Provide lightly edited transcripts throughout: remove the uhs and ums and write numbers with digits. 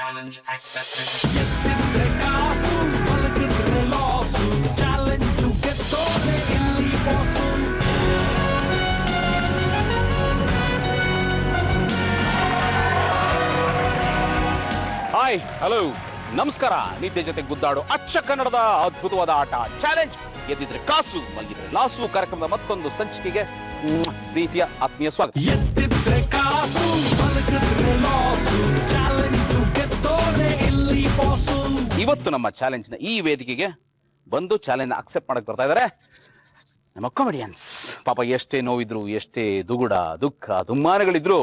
Challenge accepted. ಎತ್ತಿದ್ರೆ ಕಾಸು ಬಲಕಿದ್ರೆ loss challenge ಗೆದ್ದೋನೆ ಇಲ್ಲಿ boss. Hi hello ನಮಸ್ಕಾರ. ನಿದ್ದೆ ಜೊತೆ ಗುದ್ದಾಡೋ ಅಚ್ಚ ಕನ್ನಡದ ಅದ್ಭುತವಾದ ಆಟ ಚಾಲೆಂಜ್ ಎದ್ದಿದ್ರೆ ಕಾಸು ಮಲಗಿದ್ರೆ ಲಾಸು ಕಾರ್ಯಕ್ರಮದ ಮತ್ತೊಂದು ಸಂಚಿಕೆಗೆ ಪ್ರೀತಿಯ ಆತ್ಮೀಯ ಸ್ವಾಗತ. ಎತ್ತಿದ್ರೆ ಕಾಸು ಬಲಕಿದ್ರೆ ಲಾಸು ಚಾಲೆಂಜು ಗೆದ್ದೋನೆ ಇಲ್ಲಿ ಬಾಸು. ಇವತ್ತು ನಮ್ಮ ಚಾಲೆಂಜ್ನ ಈ ವೇದಿಕೆಗೆ ಬಂದು ಚಾಲೆಂಜ್ ಅಕ್ಸೆಪ್ಟ್ ಮಾಡಕ್ಕೆ ಬರ್ತಾ ಇದ್ದಾರೆ ನಮ್ಮ ಕಾಮಿಡಿಯನ್ಸ್. ಪಾಪ ಎಷ್ಟೇ ನೋವಿದ್ರು ಎಷ್ಟೇ ದುಗುಡ ದುಃಖ ದುಮ್ಮಾನಗಳಿದ್ರು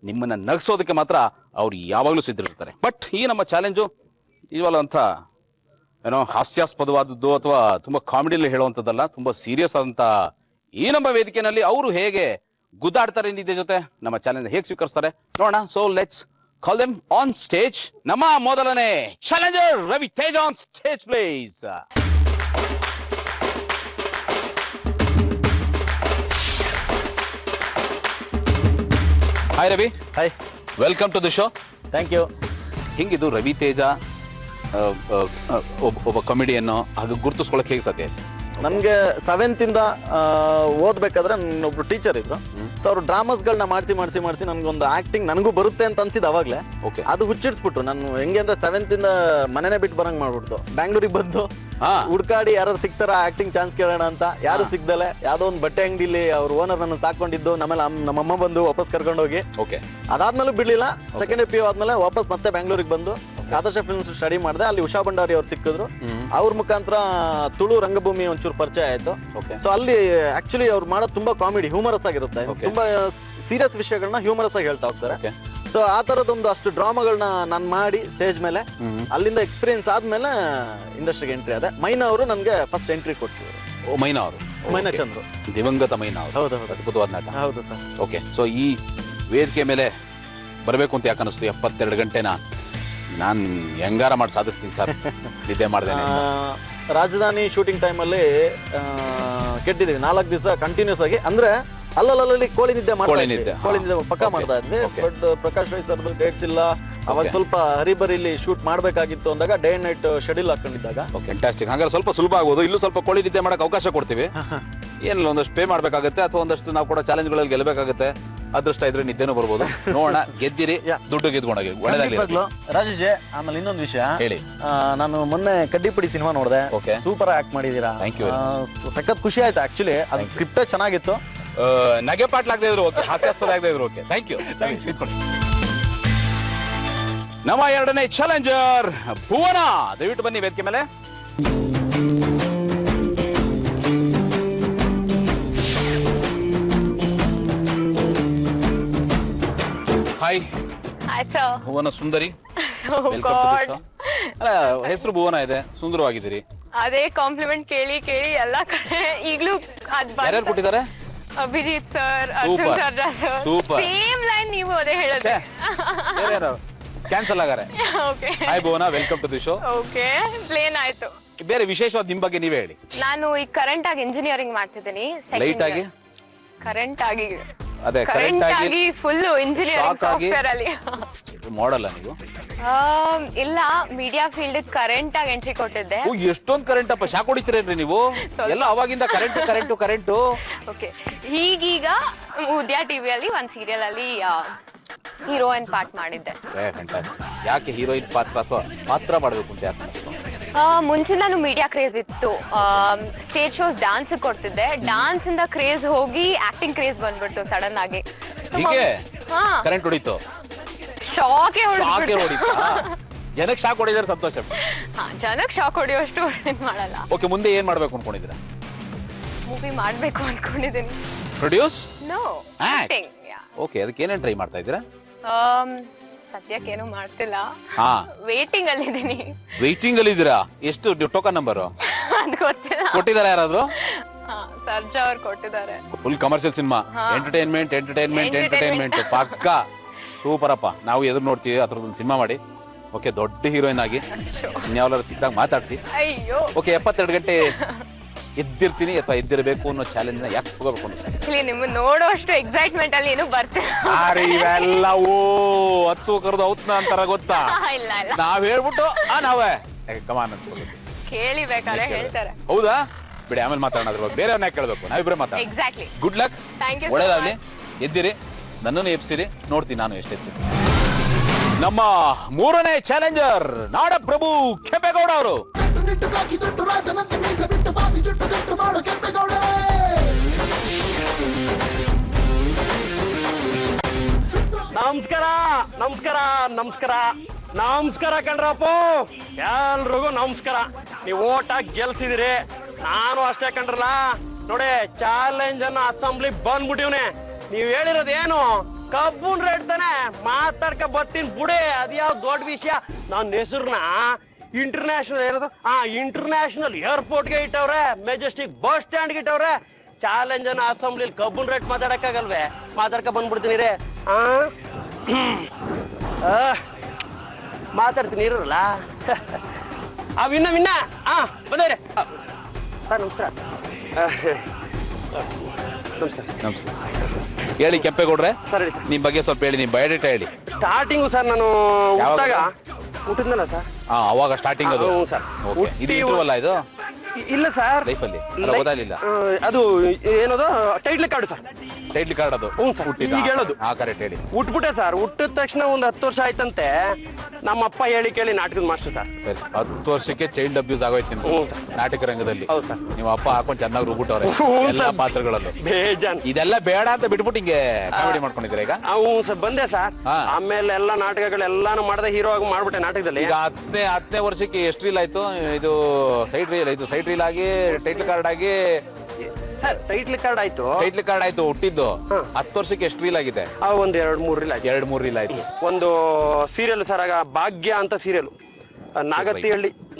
ನಿಮ್ಮನ್ನ ನಗಿಸೋದಕ್ಕೆ ಮಾತ್ರ ಅವ್ರು ಯಾವಾಗಲೂ ಸಿದ್ಧರಿರ್ತಾರೆ. ಬಟ್ ಈ ನಮ್ಮ ಚಾಲೆಂಜು ಇವಾಗ ಅಂತ ಏನೋ ಹಾಸ್ಯಾಸ್ಪದವಾದದ್ದು ಅಥವಾ ತುಂಬ ಕಾಮಿಡಿಯಲ್ಲಿ ಹೇಳುವಂಥದ್ದಲ್ಲ, ತುಂಬ ಸೀರಿಯಸ್ ಆದಂಥ ಈ ನಮ್ಮ ವೇದಿಕೆಯಲ್ಲಿ ಅವರು ಹೇಗೆ ಗುದ್ದಾಡ್ತಾರೆ ನಿದ್ದೆ ಜೊತೆ ನಮ್ಮ ಚಾಲೆಂಜ್ ಹೇಗೆ ಸ್ವೀಕರಿಸ್ತಾರೆ ನೋಡೋಣ. So let's call them on stage. ನಮ್ಮ ಮೊದಲನೇ challenger Ravi Teja on stage please. Hi Ravi. Hi, welcome to the show. Thank you. ಹಿಂಗಿದು ರವಿ ತೇಜ ಒಬ್ಬ ಕಾಮಿಡಿಯನ್ನು ಹಾಗೆ ಗುರುತಿಸ್ಕೊಳಕ್ಕೆ ಹೇಗೆ ಸಾಧ್ಯ ಆಯ್ತು? ನನಗೆ 7th ಇಂದ ಓದ್ಬೇಕಾದ್ರೆ ನನ್ನೊಬ್ರು ಟೀಚರ್ ಇದ್ರು. ಸೊ ಅವರು ಡ್ರಾಮಾಸ್ಗಳನ್ನ ಮಾಡಿಸಿ ನನ್ಗೊಂದು ಆಕ್ಟಿಂಗ್ ನನಗೂ ಬರುತ್ತೆ ಅಂತ ಅನ್ಸಿದ್ದು ಅವಾಗಲೇ. ಓಕೆ. ಅದು ಹುಚ್ಚಿಡ್ಸ್ಬಿಟ್ರು. ನಾನು ಹೆಂಗೆ ಅಂದ್ರೆ 7th ಇಂದ ಮನೆನೇ ಬಿಟ್ಟು ಬರಂಗ್ ಮಾಡ್ಬಿಡ್ತು. ಬ್ಯಾಂಗ್ಳೂರಿಗೆ ಬಂದು ಹುಡ್ಕಾಡಿ ಯಾರು ಸಿಗ್ತಾರ ಆಕ್ಟಿಂಗ್ ಚಾನ್ಸ್ ಕೇಳೋಣ ಅಂತ, ಯಾರು ಸಿಗ್ದಲೆ ಯಾವ್ದೋ ಒಂದು ಬಟ್ಟೆ ಅಂಗಡಿಲಿ ಅವ್ರ ಓನರ್ ನನ್ನ ಸಾಕೊಂಡಿದ್ದು. ನಮ್ಮಲ್ಲಿ ನಮ್ಮಮ್ಮ ಬಂದು ವಾಪಸ್ ಕರ್ಕೊಂಡೋಗಿ, ಓಕೆ, ಅದಾದ್ಮೇಲೂ ಬಿಡ್ಲಿಲ್ಲ. ಸೆಕೆಂಡ್ PU ಆದ್ಮೇಲೆ ವಾಪಸ್ ಮತ್ತೆ ಬ್ಯಾಂಗ್ಳೂರಿಗೆ ಬಂದು ಆದರ್ಶ ಫಿಲ್ಮ್ಸ್ ಸ್ಟಡಿ ಮಾಡಿದೆ. ಅಲ್ಲಿ ಉಷಾ ಭಂಡಾರಿ ಅವ್ರು ಸಿಕ್ಕಿದ್ರು. ಅವ್ರ ಮುಖಾಂತರ ತುಳು ರಂಗಭೂಮಿ ಒಂಚೂರು ಪರಿಚಯ ಆಯ್ತು. ಸೊ ಅಲ್ಲಿ ಆಕ್ಚುಲಿ ಅವ್ರು ಮಾಡೋದು ತುಂಬಾ ಕಾಮಿಡಿ ಹ್ಯೂಮರಸ್ ಆಗಿರುತ್ತೆ. ತುಂಬಾ ಸೀರಿಯಸ್ ವಿಷಯಗಳನ್ನ ಹ್ಯೂಮರಸ್ ಆಗಿ ಹೇಳ್ತಾ ಹೋಗ್ತಾರೆ. ಸೊ ಆ ತರದೊಂದು ಅಷ್ಟು ಡ್ರಾಮಾಗಳನ್ನ ನಾನು ಮಾಡಿ ಸ್ಟೇಜ್ ಮೇಲೆ ಅಲ್ಲಿಂದ ಎಕ್ಸ್ಪೀರಿಯನ್ಸ್ ಆದ್ಮೇಲೆ ಇಂಡಸ್ಟ್ರಿಗೆ ಎಂಟ್ರಿ ಆದೆ. ಮೈನಾ ಅವರು ನನಗೆ ಫಸ್ಟ್ ಎಂಟ್ರಿ ಕೊಡ್ತಿದ್ರು. ಮೈನಾ ಅವರು, ಮೈನಾ ಚಂದ್ರು, ದಿವಂಗತ ಮೈನಾ ಅವರು. ಹೌದು, ಅದ್ಭುತವಾದ ನಟ. ಹೌದು ಸರ್. ಓಕೆ. ಸೊ ಈ ವೇದಿಕೆ ಮೇಲೆ ಬರಬೇಕು ಅಂತ ಯಾಕೆ ಅನಿಸ್ತು? 72 ಗಂಟೆನ ನಾನು ಹೆಂಗಾರ ಮಾಡಿ ಸಾಧಿಸ್ತೀನಿ ಸರ್, ನಿದ್ದೆ ಮಾಡ್ದೇನೆ. ರಾಜಧಾನಿ ಶೂಟಿಂಗ್ ಟೈಮಲ್ಲಿ ಕೆಟ್ಟಿದ್ದೀವಿ 4 ದಿವಸ ಕಂಟಿನ್ಯೂಸ್ ಆಗಿ. ಅಂದ್ರೆ ಅಲ್ಲಲ್ಲಿ ಕೋಳಿ ನಿದ್ದೆ ಪಕ್ಕ ಮಾಡ್ತಾ ಇದ್ವಿ. ಬಟ್ ಪ್ರಕಾಶ್ ರೈ ಸರ್ದು ಡೇಟ್ಸ್ ಇಲ್ಲ. ಅವಾಗ ಸ್ವಲ್ಪ ಹರಿಬರಿಲಿ ಶೂಟ್ ಮಾಡ್ಬೇಕಾಗಿತ್ತು ಅಂದಾಗ ಡೇ ಅಂಡ್ ನೈಟ್ ಶೆಡ್ಯೂಲ್ ಹಾಕೊಂಡಿದ್ದಾಗ. ಫ್ಯಾಂಟಾಸ್ಟಿಕ್. ಹಾಗಾದ್ರೆ ಸ್ವಲ್ಪ ಸುಲಭ ಆಗ್ಬೋದು. ಇಲ್ಲೂ ಸ್ವಲ್ಪ ಕೋಳಿ ನಿದ್ದೆ ಮಾಡಕ್ಕೆ ಅವಕಾಶ ಕೊಡ್ತೀವಿ. ಏನಿಲ್ಲ, ಒಂದಷ್ಟು ಪೇ ಮಾಡಬೇಕಾಗುತ್ತೆ ಅಥವಾ ಒಂದಷ್ಟು ನಾವು ಕೂಡ ಚಾಲೆಂಜ್ಗಳಲ್ಲಿ ಗೆಲ್ಲಬೇಕಾಗುತ್ತೆ. ಅದೃಷ್ಟ ಇದ್ರೆ ನಿದ್ದೆನೂ ಬರ್ಬೋದು. ನೋಡೋಣ, ಗೆದ್ದಿರಿ, ದುಡ್ಡು ಗೆದ್ಕೊಂಡೋಗಿ ಒಳ್ಳೆದಾಗಲಿ. ರಾಜೇಶ್, ಆಮೇಲೆ ಇನ್ನೊಂದು ವಿಷಯ ಹೇಳಿ. ನಾನು ಮೊನ್ನೆ ಕಡ್ಡಿಪುಡಿ ಸಿನಿಮಾ ನೋಡಿದೆ. ಸೂಪರ್ ಆಕ್ಟ್ ಮಾಡಿದೀರಾ. Thank you. ಸಖತ್ ಖುಷಿ ಆಯ್ತು. ಆಕ್ಚುಲಿ ಅದು ಸ್ಕ್ರಿಪ್ಟೇ ಚೆನ್ನಾಗಿತ್ತು. ನಗೆ ಪಾಟ್ಲಾಗದೆ ಇದ್ರು ಓಕೆ, ಹಾಸ್ಯಾಸ್ಪದ ಆಗದೆ ಇದ್ರು ಓಕೆ. Thank you. ನಮ್ಮ ಎರಡನೇ ಚಾಲೆಂಜರ್ ಭುವನ, ದಯವಿಟ್ಟು ಬನ್ನಿ ವೇದಿಕೆ ಮೇಲೆ. ಹಾಯ್. ಭುವನ ಸುಂದರಿ. ಹೆಸರು ಭುವನ ಇದೆ, ಸುಂದರವಾಗಿದ್ದೀರಿ. ಅದೇ ಕಾಂಪ್ಲಿಮೆಂಟ್ ಕೇಳಿ ಕೇಳಿ ಎಲ್ಲ ಕಡೆ ಈಗಲೂ ಯಾರ್ಯಾರು ಕೊಟ್ಟಿದ್ದಾರೆ? Abhijit sir, Arjun Sarja sir, same line ನೀವು ಅದೇ ಹೇಳೋದು. ಕ್ಯಾನ್ಸಲ್ ಆಗಾರೆ. Okay. Hi Bhuvana, welcome to the show. Okay, plain ಆಯ್ತು. ಬೇರೆ ವಿಶೇಷವಾದ ನಿಮ್ ಬಗ್ಗೆ ನೀವೇ ಹೇಳಿ. ನಾನು ಈಗ ಕರೆಂಟ್ ಆಗಿ ಇಂಜಿನಿಯರಿಂಗ್ ಮಾಡ್ತಿದ್ದೀನಿ. ಲೈಟ್ ಆಗಿ ಕರೆಂಟ್ ಆಗಿ ಅದೇ ಕರೆಂಟ್ ಆಗಿ ಫುಲ್ ಇಂಜಿನಿಯರಿಂಗ್ ಸಾಫ್ಟ್ವೇರ್ ಅಲ್ಲಿ ಮಾಡಲ್ಲ ನೀವು? ಇಲ್ಲ, ಮೀಡಿಯಾ ಫೀಲ್ಡ್ ಕರೆಂಟ್ ಆಗಿ ಎಂಟ್ರಿ ಕೊಟ್ಟಿದ್ದೆ. ಎಷ್ಟೊಂದು ಕರೆಂಟ್ ಅಪ್ಪ, ಶಾಕ್ ಹೊಡಿತೀರೇನ್ರಿ ನೀವು ಎಲ್ಲ ಅವಾಗಿಂದ? ಕರೆಂಟು. ಓಕೆ. ಈಗೀಗ ಉದ್ಯಾ ಟಿವಿಯಲ್ಲಿ ಒಂದು ಸೀರಿಯಲ್ ಅಲ್ಲಿ ಹೀರೋಯಿನ್ ಪಾರ್ಟ್ ಮಾಡಿದ್ದೆ. ಯಾಕೆ ಹೀರೋಯಿನ್ ಪಾತ್ರ ಮಾಡಬೇಕು ಅಂತ ಯಾಕೆ? ಮುಂಚೆ ನಾನು ಮೀಡಿಯಾ ಕ್ರೇಜ್ ಇತ್ತು. ಸ್ಟೇಜ್ ಶೋಸ್ ಡಾನ್ಸ್ ಕೊಡ್ತಿದ್ದೆ. ಡಾನ್ಸ್ ಇಂದ ಕ್ರೇಜ್ ಹೋಗಿ ಆಕ್ಟಿಂಗ್ ಕ್ರೇಜ್ ಬಂದ್ಬಿಟ್ಟು ಸಡನ್ ಆಗಿ. ಕರೆಂಟ್ ಹೊಡಿತು, ಶಾಕ್ ಹೊಡಿತು. ಜನಕ್ಕೆ ಶಾಕ್ ಹೊಡಿದ್ರೆ ಸಂತೋಷ. ಜನಕ್ಕೆ ಶಾಕ್ ಹೊಡಿಯೋಷ್ಟು ಮಾಡಲ್ಲ. ಓಕೆ, ಮುಂದೆ ಏನ್ ಮಾಡ್ಬೇಕು ಅನ್ಕೊಂಡಿದ್ದೀರಾ? ಮೂವಿ ಮಾಡ್ಬೇಕು ಅನ್ಕೊಂಡಿದ್ದೀನಿ. ಪ್ರೊಡ್ಯೂಸ್? No, acting. ಓಕೆ, ಅದಕ್ಕೆ ಏನೇನು ಟ್ರೈ ಮಾಡ್ತಾ ಇದ್ದೀರಾ? ಸದ್ಯಕ್ಕೇನು ಮಾಡ್ತಿಲ್ಲ. ಹಾ, ವೇಟಿಂಗ್ ಅಲ್ಲಿ ಇದ್ದೀನಿ. ವೇಟಿಂಗ್ ಅಲ್ಲಿ ಇದ್ದೀರಾ? ಎಷ್ಟು ಟೋಕನ್ ನಂಬರ್ ಅದು ಗೊತ್ತಿಲ್ಲ. ಕೊಟ್ಟಿದ್ದಾರೆ ಯಾರಾದ್ರೂ? ಸರ್ಜಾ ಅವ್ರು ಕೊಟ್ಟಿದ್ದಾರೆ. ಫುಲ್ ಕಮರ್ಷಿಯಲ್ ಸಿನಿಮಾ, ಎಂಟರ್ಟೈನ್ಮೆಂಟ್ ಪಕ್ಕ. ಸೂಪರ್ ಅಪ್ಪ, ನಾವು ಎದುರು ನೋಡ್ತೀವಿ. ಅದ್ರದ್ದೊಂದು ಸಿನಿಮಾ ಮಾಡಿ. ಓಕೆ, ದೊಡ್ಡ ಹೀರೋಯಿನ್ ಆಗಿ ಇನ್ಯಾವ್ಲಾರು ಸಿಕ್ಕಿದಾಗ ಮಾತಾಡ್ಸಿ. ಅಯ್ಯೋ. ಓಕೆ, 72 ಗಂಟೆ ಎದ್ದಿರ್ತೀನಿ ಅಥವಾ ಎದ್ದಿರಬೇಕು ಅನ್ನೋ ಚಾಲೆಂಜ್ ನ ಯಾಕೆ ತಗೋಬೇಕು ಅಂತ ಇಲ್ಲಿ ನಿಮ್ಮನ್ನ ನೋಡೋಷ್ಟು ಎಕ್ಸೈಟ್ಮೆಂಟ್ ಅಲ್ಲಿ ಏನು ಬರ್ತಿಲ್ಲ. ಇವೆಲ್ಲ ಹತ್ತು ಕರೆದು ಔತ್ನ ಅಂತಾರ ಗೊತ್ತಾ? ಇಲ್ಲ ಇಲ್ಲ ನಾವ್ ಹೇಳ್ಬಿಟ್ಟು ನಾವೇ ಕಮಾನ್ ಅಂತ ಕೇಳಿ ಬೇಕಾದ್ರೆ ಹೇಳ್ತಾರೆ. ಹೌದಾ ಬಿಡಿ, ಆಮೇಲೆ ಮಾತಾಡೋಣ ಅದ್ರ ಬಗ್ಗೆ. ಬೇರೆಯವ್ರನ್ನ ಕೇಳಬೇಕು, ನಾವಿಬ್ಬರೇ ಮಾತಾಡೋಣ. Exactly. Good luck, Thank you so ಒಳ್ಳೇದಾಗ್ಲಿ. much. ಎದ್ದಿರಿ, ನನ್ನನ್ನು ಎಬ್ಸಿರಿ, ನೋಡ್ತೀನಿ ನಾನು ಎಷ್ಟೆತ್ತೀನಿ. ನಮ್ಮ 3ನೇ ಚಾಲೆಂಜರ್ ನಾಡಪ್ರಭು ಕೆಂಪೇಗೌಡ ಅವರು. ನಮಸ್ಕಾರ ನಮಸ್ಕಾರ ನಮಸ್ಕಾರ ನಮಸ್ಕಾರ ಕಣ್ರಪ್ಪ, ಎಲ್ರಿಗೂ ನಮಸ್ಕಾರ. ನೀವು ಓಟ್ ಹಾಕಿ ಗೆಲ್ಸಿದಿರಿ, ನಾನು ಅಷ್ಟೇ ಕಣ್ರಲ್ಲ. ನೋಡಿ, ಚಾಲೆಂಜ್ ಅನ್ನ ಅಸೆಂಬ್ಲಿ ಬಂದ್ಬಿಟ್ಟಿವ್ನೆ. ನೀವ್ ಹೇಳಿರೋದು ಏನು? ಕಬ್ಬುನ್ ರೇಟ್ ತಾನೆ, ಮಾತಾಡ್ಕ ಬರ್ತೀನಿ ಬುಡಿ, ಅದ್ಯಾವ ದೊಡ್ಡ ವಿಷಯ. ನನ್ನ ಹೆಸರನ್ನ ಇಂಟರ್ನ್ಯಾಷನಲ್ ಇರೋದು ಇಂಟರ್ನ್ಯಾಷನಲ್ ಏರ್ಪೋರ್ಟ್ಗೆ ಇಟ್ಟವ್ರೆ, ಮೆಜೆಸ್ಟಿಕ್ ಬಸ್ ಸ್ಟ್ಯಾಂಡ್ಗೆ ಇಟ್ಟವ್ರೆ. ಚಾಲೆಂಜ್ ಅನ್ನ ಅಸೆಂಬ್ಲಿ ಕಬ್ಬುನ್ ರೇಟ್ ಮಾತಾಡಕ್ಕಾಗಲ್ವೇ? ಮಾತಾಡ್ಕ ಬಂದ್ಬಿಡ್ತೀನಿ ರೀ. ಮಾತಾಡ್ತೀನಿ ಇರಲ್ಲ. ವಿನ್ನ ಬಂದೇರಿ ಸರ್. ನಮಸ್ಕಾರ. ನಮಸ್ಕಾರ. ಹೇಳಿ ಕೆಂಪೇಗೌಡ್ರೆ, ಸರಿ ನಿಮ್ ಬಗ್ಗೆ ಸ್ವಲ್ಪ ಹೇಳಿ, ನಿಮ್ ಬಯೋಡೇಟಾ ಹೇಳಿ. ಸ್ಟಾರ್ಟಿಂಗು ಸರ್ ನಾನು ಹುಟ್ಟಿದ್ನಲ್ಲ ಸರ್. ಅವಾಗ ಸ್ಟಾರ್ಟಿಂಗ್ ಅದು. ಹ್ಞೂ ಸರ್. ಇದು ಇಂಟರ್ವಲ್ ಇದು ಇಲ್ಲ ಸರ್, ಲೈಫಲ್ಲಿ ಓದಾಲಿಲ್ಲ. ಅದು ಏನದು title card sir. Title card ಅದು. ಹ್ಞೂ ಸರ್, ಈಗ ಹೇಳೋದು. ಕರೆಕ್ಟ್ ಹೇಳಿ. ಹುಟ್ಬಿಟ್ಟೆ ಸರ್. ಹುಟ್ಟಿದ ತಕ್ಷಣ ಒಂದು 10 ವರ್ಷ ಆಯ್ತಂತೆ. ನಮ್ಮಪ್ಪ ಹೇಳಿ ಕೇಳಿ ನಾಟಕದ ಮಾಸ್ಟರ್ ಸರ್. ಸರಿ, 10 ವರ್ಷಕ್ಕೆ ಚೈಲ್ಡ್ ಅಬ್ಯೂಸ್ ಆಗೋಯ್ತು ನಿಮ್ಗೆ ನಾಟಕ ರಂಗದಲ್ಲಿ. ಹೌದು ಸರ್. ನಿಮ್ಮ ಅಪ್ಪ ಹಾಕೊಂಡು ಚೆನ್ನಾಗಿ ರುಬ್ಬಿಟ್ಟವ್ರೆ ಎಲ್ಲಾ ಪಾತ್ರಗಳಲ್ಲೂ. ಬೇಜಾನ್. ಇದೆಲ್ಲ ಬೇಡ ಅಂತ ಬಿಟ್ಬಿಟ್ಟು ಹಿಂಗೆ ಕಾಮಿಡಿ ಮಾಡ್ಕೊಂಡಿದ್ರೆ ಈಗ. ಹ್ಞೂ ಸರ್, ಬಂದೆ ಸರ್. ಆಮೇಲೆ ಎಲ್ಲ ನಾಟಕಗಳೆಲ್ಲಾನು ಮಾಡದೆ ಹೀರೋ ಆಗಿ ಮಾಡ್ಬಿಟ್ಟೆ ನಾಟಕದಲ್ಲಿ. ಈಗ 10ನೇ ವರ್ಷಕ್ಕೆ ಎಷ್ಟು ರೀಲ್ ಆಯ್ತು? ಇದು ಸೈಡ್ ರೀಲ್ ಆಗಿ ಟೈಟ್ಲ್ ಕಾರ್ಡ್ ಆಗಿ ಸರ್. ಟೈಟ್ಲ್ ಕಾರ್ಡ್ ಆಯ್ತು. ಟೈಟ್ಲ್ ಕಾರ್ಡ್ ಆಯ್ತು ಹುಟ್ಟಿದ್ದು. 10 ವರ್ಷಕ್ಕೆ ಎಷ್ಟು ರೀಲ್ ಆಗಿದೆ? ಒಂದ್ 2-3 ರೀಲ್ ಆಯ್ತು. 2-3 ರೀಲ್ ಆಯ್ತು. ಒಂದು ಸೀರಿಯಲ್ ಸರ್, ಆಗ ಭಾಗ್ಯ ಅಂತ ಸೀರಿಯಲ್,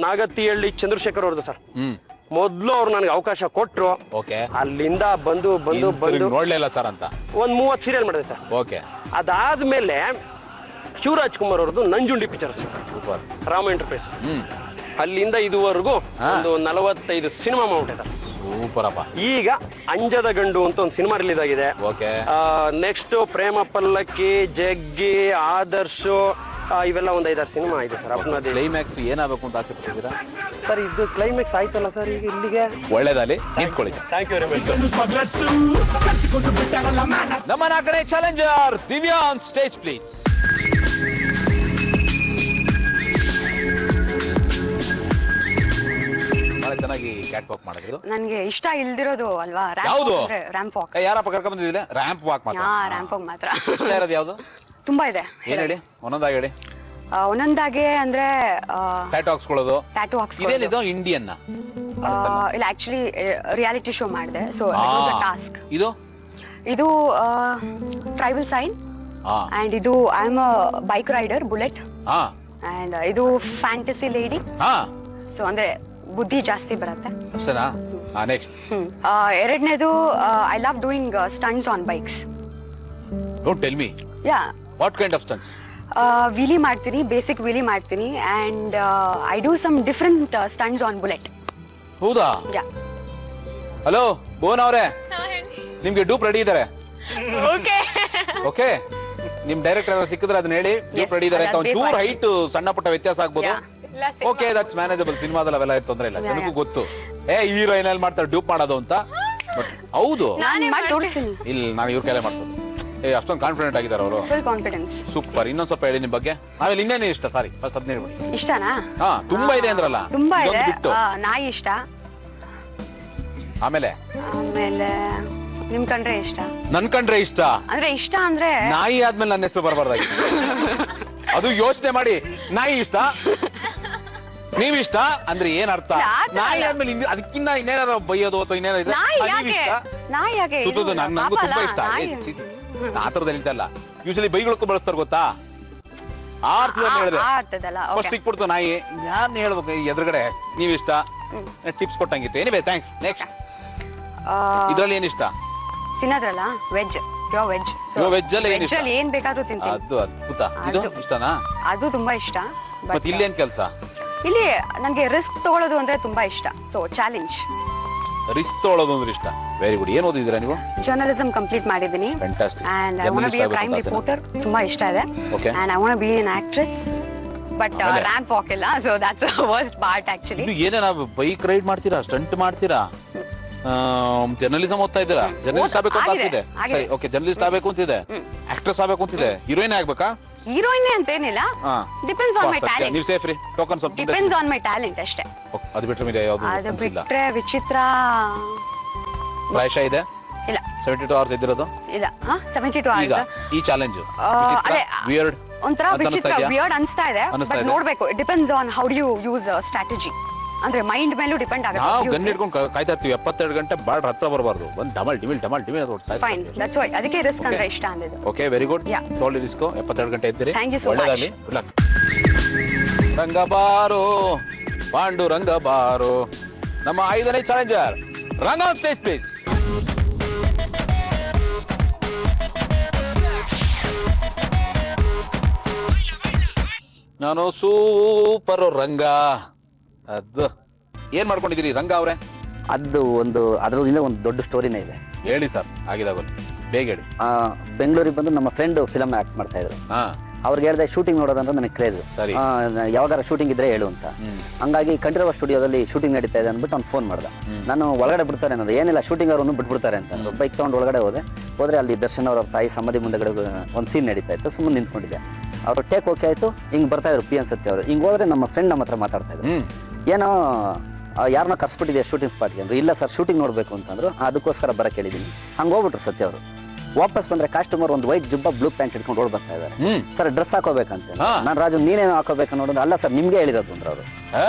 ನಾಗತಿಹಳ್ಳಿ ಚಂದ್ರಶೇಖರ್ ಅವ್ರದ್ದು ಸರ್. ಮೊದ್ಲು ಅವ್ರು ನನಗೆ ಅವಕಾಶ ಕೊಟ್ರು. ಓಕೆ. ಅಲ್ಲಿಂದ ಬಂದು ನೋಡ್ಲಿಲ್ಲ ಸರ್ ಅಂತ ಒಂದ್ 30 ಸೀರಿಯಲ್ ಮಾಡಿದೆ ಸರ್. ಓಕೆ. ಅದಾದ್ಮೇಲೆ ಶಿವರಾಜ್ ಕುಮಾರ್ ಅವ್ರದ್ದು Nanjundi picture super, Rama enterprise. ಅಲ್ಲಿಂದ ಇದುವರೆಗೂ ಒಂದು 45 ಸಿನಿಮಾ ಮಾಡ್ಬಿಟ್ಟೆ ಸರ್. ಸೂಪರ್ ಅಪ್ಪ. ಈಗ ಅಂಜದ ಗಂಡು ಅಂತ ಒಂದು ಸಿನಿಮಾ ರಿಲೀಸ್ ಆಗಿದೆ. ಓಕೆ. ನೆಕ್ಸ್ಟ್ ಪ್ರೇಮ ಪಲ್ಲಕ್ಕಿ, ಜಗ್ಗಿ, ಆದರ್ಶ್, ಇವೆಲ್ಲ ಒಂದು 5-6 ಸಿನಿಮಾ ಇದೆ ಸರ್. ಅಪ್ನಾದಿ. ಕ್ಲೈಮ್ಯಾಕ್ಸ್ ಏನಾಗಬೇಕು ಅಂತ ಆಸೆ ಪಡ್ತಿದ್ದೀರಾ ಸರ್? ಇದು ಕ್ಲೈಮ್ಯಾಕ್ಸ್ ಆಯ್ತಲ್ಲ ಸರ್ ಈಗ ಇಲ್ಲಿಗೆ. ಒಳ್ಳೇದಾಗಲಿ, ನಿಂತ್ಕೊಳ್ಳಿ sir. Thank you very much. ನಮ್ಮ 4ನೇ challenger Divya on stage please. ಬಹಳ ಚೆನ್ನಾಗಿ ಕ್ಯಾಟ್ ವಾಕ್ ಮಾಡಿದ್ರು. ನನಗೆ ಇಷ್ಟ ಇಲ್ದಿರೋದು ಅಲ್ವಾ ಯಾವುದು? Ramp walk. ಯಾರಪ್ಪ ಕರ್ಕೊಂಡ್ ಬಂದಿದ್ದೀರಾ? ರ್ಯಾಂಪ್ ವಾಕ್ ಮಾತ್ರ. ರ್ಯಾಂಪ್ ವಾಕ್ ಮಾತ್ರ. ಇಷ್ಟ ಇರೋದು ಯಾವುದು? ತುಂಬಾ ಇದೆ. ಏನ್ ಹೇಳಿ, ಒಂದೊಂದಾಗಿ ಹೇಳಿ. ಒಂದೊಂದಾಗೆ ಅಂದ್ರೆ ಟ್ಯಾಟೂ ಹಾಕ್ಸ್ಕೊಳ್ಳೋದು. ಟ್ಯಾಟೂ ಹಾಕ್ಸ್ಕೊಳ್ಳೋದು. ಇದೇನಿದು ಇಂಡಿಯನ್? ಇಲ್ಲ, ಆಕ್ಚುಲಿ ರಿಯಾಲಿಟಿ ಶೋ ಮಾಡಿದೆ, ಸೊ ಟಾಸ್ಕ್. ಇದು ಟ್ರೈಬಲ್ ಸೈನ್. ಅಂಡ್ ಇದು I am a bike rider, bullet. And ಇದು ಫ್ಯಾಂಟಸಿ ಲೇಡಿ. ಸೊ ಅಂದ್ರೆ ಬುದ್ಧಿ ಜಾಸ್ತಿ ಬರುತ್ತೆ ಅಷ್ಟೇನಾ? ನೆಕ್ಸ್ಟ್. ಎರಡನೇದು I love doing stunts on bikes. Don't tell me. Ya. What kind of stunts? Wheelie ಮಾಡ್ತೀನಿ, ಬೇಸಿಕ್ ವೀಲಿ ಮಾಡ್ತೀನಿ. And I do some different stunts on bullet. ಹೌದಾ? ಯಾ. ಹಲೋ ಭುವನ್ ಅವರೇ, ನಿಮ್ಗೆ ಡೂಪ್ ರೆಡಿ ಇದ್ದಾರೆ. ಓಕೆ. ಓಕೆ, ನಿಮ್ director ಸಿಕ್ಕಿದ್ರೆ ಅದನ್ನ ಹೇಳಿ. ಡೂಪ್ ರೆಡಿ ಇದ್ದಾರೆ ಅಂತ. ಒಂಚೂರು ಹೈಟ್ ಸಣ್ಣ ಪುಟ್ಟ ವ್ಯತ್ಯಾಸ ಆಗ್ಬೋದು. Okay, that's manageable. ಸಿನಿಮಾದಲ್ಲಿ ಅವೆಲ್ಲ ತೊಂದರೆ ಇಲ್ಲ, ಜನಕ್ಕೂ ಗೊತ್ತು. ಹೀರೋಯಿನ್ ಅಲ್ಲಿ ಮಾಡ್ತಾರೆ ಡೂಪ್ ಮಾಡೋದು ಅಂತ. ಬಟ್ ಹೌದು, ಇಲ್ಲ, ನಾನು ಇವ್ರ ಕೈಲೇ ಮಾಡ್ಸೋದು. ಅಷ್ಟೊಂದು ಕಾನ್ಫಿಡೆಂಟ್ ಆಗಿದ್ದಾರೆ ಅವರು. Full confidence. ಸೂಪರ್. ಇನ್ನೊಂದ್ ಸ್ವಲ್ಪ ಹೇಳಿ ನಿಮ್ ಬಗ್ಗೆ. ಆಮೇಲೆ ಇನ್ನೇನೇ ಇಷ್ಟ? ಸಾರಿ, ಫಸ್ಟ್ ಅದನ್ನ ಹೇಳಿ. ಇಷ್ಟನಾ? ತುಂಬಾ ಇದೆ ಅಂದ್ರಲ್ಲ. ತುಂಬಾ ಇದೆ. ನಾಯಿ ಇಷ್ಟ. ಆಮೇಲೆ ನಿಮ್ ಕಂಡ್ರೆ ಇಷ್ಟ. ನನ್ ಕಂಡ್ರೆ ಇಷ್ಟ ಅಂದ್ರೆ ಇಷ್ಟ ಅಂದ್ರೆ ನಾಯಿ ಆದ್ಮೇಲೆ ನನ್ನ ಹೆಸರು ಬರಬಾರ್ದಾಗಿ. ಅದು ಯೋಚನೆ ಮಾಡಿ. ನಾಯಿ ಇಷ್ಟ, ನೀವಿಷ್ಟ ಅಂದ್ರೆ ಏನ್ ಅರ್ಥ? ನಾಯಿ ಆದ್ಮೇಲೆ ಅದಕ್ಕಿಂತ ಇನ್ನೇನಾರ ಬೈಯೋದು ಅಥವಾ ಇನ್ನೇನಾರ ಇದೆ? ನಂಗೂ ತುಂಬಾ ಇಷ್ಟ. ಆ ತರದಲ್ಲಿ ಇಲ್ಲ, ಯೂಶಲಿ ಬೈಗಳಕ್ಕೂ ಬಳಸ್ತಾರೆ ಗೊತ್ತಾ? ಆ ಅರ್ಥದಲ್ಲಿ ಹೇಳಿದೆ. ಫಸ್ಟ್ ಸಿಕ್ಬಿಡ್ತು ನಾಯಿ, ಯಾರನ್ನ ಹೇಳ್ಬೇಕು ಎದುರುಗಡೆ? ನೀವಿಷ್ಟ, ಟಿಪ್ಸ್ ಕೊಟ್ಟಂಗಿತ್ತು. ಏನಿವೆ, ಥ್ಯಾಂಕ್ಸ್. ನೆಕ್ಸ್ಟ್. ಇದ್ರಲ್ಲಿ ಏನಿಷ್ಟ? ತಿನ್ನೋದ್ರಲ್ಲ ವೆಜ್, ಪ್ಯೂರ್ ವೆಜ್. ವೆಜ್ ಅಲ್ಲಿ ಏನ್ ಬೇಕಾದ್ರೂ ತಿಂತೀನಿ. ಅದು ಅದ್ಭುತ. ಇದು ಇಷ್ಟನಾ? ಅದು ತುಂಬಾ ಇಷ್ಟ. ಮತ್ತೆ ಇಲ್ಲೇನ್ ಕೆಲಸ? ಇಲ್ಲಿ ನನಗೆ ರಿಸ್ಕ್ ತಗೊಳ್ಳೋದು ಅಂದ್ರೆ ತುಂಬಾ ಇಷ್ಟ. So challenge. ರಿಸ್ಕ್ ತೊಗೊಳ್ಳೋದು ಅಂದ್ರೆ ಇಷ್ಟ. Very good. ಏನು ಓದಿದ್ದೀರಾ ನೀವು? ಜರ್ನಲಿಸಮ್ ಕಂಪ್ಲೀಟ್ ಮಾಡಿದ್ದೀನಿ. Fantastic. And I want to be a crime reporter. ತುಂಬಾ ಇಷ್ಟ ಇದೆ. And I want to be an actress. But ramp walk ಇಲ್ಲ, so that's worst part actually. ನೀವು ಏನೇನಾ ಬೈಕ್ ರೈಡ್ ಮಾಡ್ತೀರಾ, ಸ್ಟಂಟ್ ಮಾಡ್ತೀರಾ, ಜರ್ನಲಿಸಮ್ ಓದ್ತಾ ಇದ್ದೀರಾ? ಜರ್ನಲಿಸ್ಟ್ ಆಗಬೇಕು ಅಂತ ಆಸೆ ಇದೆ. ಸರಿ, ಓಕೆ, ಜರ್ನಲಿಸ್ಟ್ ಆಗಬೇಕು ಅಂತಿದೆ, ಆಕ್ಟ್ರೆಸ್ ಆಗಬೇಕು ಅಂತಿದೆ, ಹೀರೋಯಿನ್ ಆಗ್ಬೇಕಾ? ಹೀರೋಯಿನ್ ಅಂತೇನಿಲ್ಲ, ಡಿಪೆಂಡ್ಸ್ ಆನ್ ಮೈ ಟ್ಯಾಲೆಂಟ್. ನೀವು ಸೇಫ್ ರೀ, ಟೋಕನ್ ಸ್ವಲ್ಪ ಡಿಪೆಂಡ್ಸ್ ಆನ್ ಮೈ ಟ್ಯಾಲೆಂಟ್ ಅಷ್ಟೇ. ಅದು ಬಿಟ್ಟರೆ ಮೇಲೆ ಯಾವುದು ಅದು ಬಿಟ್ಟರೆ ವಿಚಿತ್ರ ಪ್ರಾಯಶಃ ಇದೆ. ಇಲ್ಲ 72 hours ಇದ್ದಿರೋದು ಇಲ್ಲ. 72 hours ಈಗ ಈ ಚಾಲೆಂಜ್ ಅದೇ ವಿಯರ್ಡ್ ಒಂಥರ ವಿಚಿತ್ರ ವಿಯರ್ಡ್ ಅನ್ಸ್ತಾ ಇದೆ. ಬಟ್ ನೋಡ್ಬೇಕು, depends on how do you use strategy. ಅಂದ್ರೆ ಮೈಂಡ್ ಮೇಲೂ ಡಿಪೆಂಡ್ ಆಗುತ್ತೆ. ನಾವು ಗನ್ ಹಿಡ್ಕೊಂಡು ಕಾಯ್ತಾ ಇರ್ತೀವಿ 72 ಗಂಟೆ, ಬಾರ್ಡರ್ ಹತ್ರ ಬರಬಾರ್ದು. ಒಂದು ಡಮಲ್ ಡಿಮಿಲ್ ಅಂತ ಸಾಯಿಸ್ತೀವಿ. ಫೈನ್, ದಟ್ಸ್ ವೈ ಅದಕ್ಕೆ ರಿಸ್ಕ್ ಅಂದ್ರೆ ಇಷ್ಟ ಅಂದಿದ್ದು. Okay, very good. ತೊಗೊಳ್ಳಿ ರಿಸ್ಕ್. 72 ಗಂಟೆ ಇದ್ದೀರಿ. Thank you so much. ಒಳ್ಳೆದಾಗಲಿ. Good luck. ರಂಗಬಾರು ಪಾಂಡು ರಂಗಬಾರು. ನಮ್ಮ 5ನೇ challenger Ranga on stage please. ನಾನು ಸೂಪರ್ ರಂಗ. ಅದು ಏನ್ ಮಾಡ್ಕೊಂಡಿದ್ದೀರಿ ರಂಗ ಅವರೇ? ಅದು ಅದರಿಂದ ಒಂದು ದೊಡ್ಡ ಸ್ಟೋರಿನೇ ಇದೆ. ಹೇಳಿ ಸರ್, ಆಗಿದಾಗಲ್ಲ ಬೇಗ ಹೇಳಿ. ಬೆಂಗಳೂರಿಗೆ ಬಂದು ನಮ್ಮ ಫ್ರೆಂಡ್ ಫಿಲಮ್ ಆಕ್ಟ್ ಮಾಡ್ತಾ ಇದ್ರು. ಅವ್ರಿಗೆ ಹೇಳಿದೆ ಶೂಟಿಂಗ್ ನೋಡೋದಂದ್ರೆ ನನಗೆ ಕ್ರೇಜ್, ಯಾವಾಗಾರ ಶೂಟಿಂಗ್ ಇದ್ರೆ ಹೇಳು ಅಂತ. ಹಂಗಾಗಿ ಕಂಠೀರವ ಸ್ಟುಡಿಯೋದಲ್ಲಿ ಶೂಟಿಂಗ್ ನಡೀತಾ ಇದೆ ಅಂದ್ಬಿಟ್ಟು ಅವ್ನು ಫೋನ್ ಮಾಡ್ದ. ನಾನು ಒಳಗಡೆ ಬಿಡ್ತಾರೆ ಅನ್ನೋದು ಏನಿಲ್ಲ, ಶೂಟಿಂಗ್ ಅವ್ರನ್ನು ಬಿಟ್ಬಿಡ್ತಾರೆ ಅಂತ ಬೈಕ್ ತೊಗೊಂಡು ಒಳಗಡೆ ಹೋದ್ರೆ ಅಲ್ಲಿ ದರ್ಶನ್ ಅವ್ರ ತಾಯಿ ಸಮಾಧಿ ಮುಂದೆಗಡೆ ಒಂದು ಸೀನ್ ನಡೀತಾ ಇತ್ತು. ಸುಮ್ಮನೆ ನಿಂತ್ಕೊಂಡಿದ್ದೆ. ಅವರು ಟೇಕ್ ಓಕೆ ಆಯ್ತು. ಹಿಂಗೆ ಬರ್ತಾ ಇದ್ರು PN ಸತ್ಯ ಅವರು. ಹಿಂಗೆ ಹೋದ್ರೆ ನಮ್ಮ ಫ್ರೆಂಡ್ ನಮ್ಮ ಹತ್ರ ಮಾತಾಡ್ತಾ ಇದ್ರು. ಏನೋ ಯಾರನ್ನ ಕರ್ಸ್ಬಿಟ್ಟಿದೆ ಶೂಟಿಂಗ್ ಸ್ಪಾಟ್ಗೆ ಅಂದ್ರೆ. ಇಲ್ಲ ಸರ್, ಶೂಟಿಂಗ್ ನೋಡಬೇಕು ಅಂತಂದ್ರು. ಅದಕ್ಕೋಸ್ಕರ ಬರಕ್ಕೆ ಹೇಳಿದ್ದೀನಿ. ಹಂಗೆ ಹೋಗ್ಬಿಟ್ರು ಸತ್ಯ ಅವರು. ವಾಪಸ್ ಬಂದ್ರೆ ಕಾಸ್ಟ್ಯೂಮರ್ ಒಂದು ವೈಟ್ ಜುಬ್ಬ ಬ್ಲೂ ಪ್ಯಾಂಟ್ ಇಟ್ಕೊಂಡು ಓಡ್ ಬರ್ತಾ ಇದ್ದಾರೆ. ಸರ್ ಡ್ರೆಸ್ ಹಾಕೋಬೇಕಂತ. ನಾನು ರಾಜು ನೀನೇನು ಹಾಕೋಬೇಕು ನೋಡೋದು. ಅಲ್ಲ ಸರ್, ನಿಮ್ಗೆ ಹೇಳಿರೋದು ಅಂದ್ರೆ ಅವರು.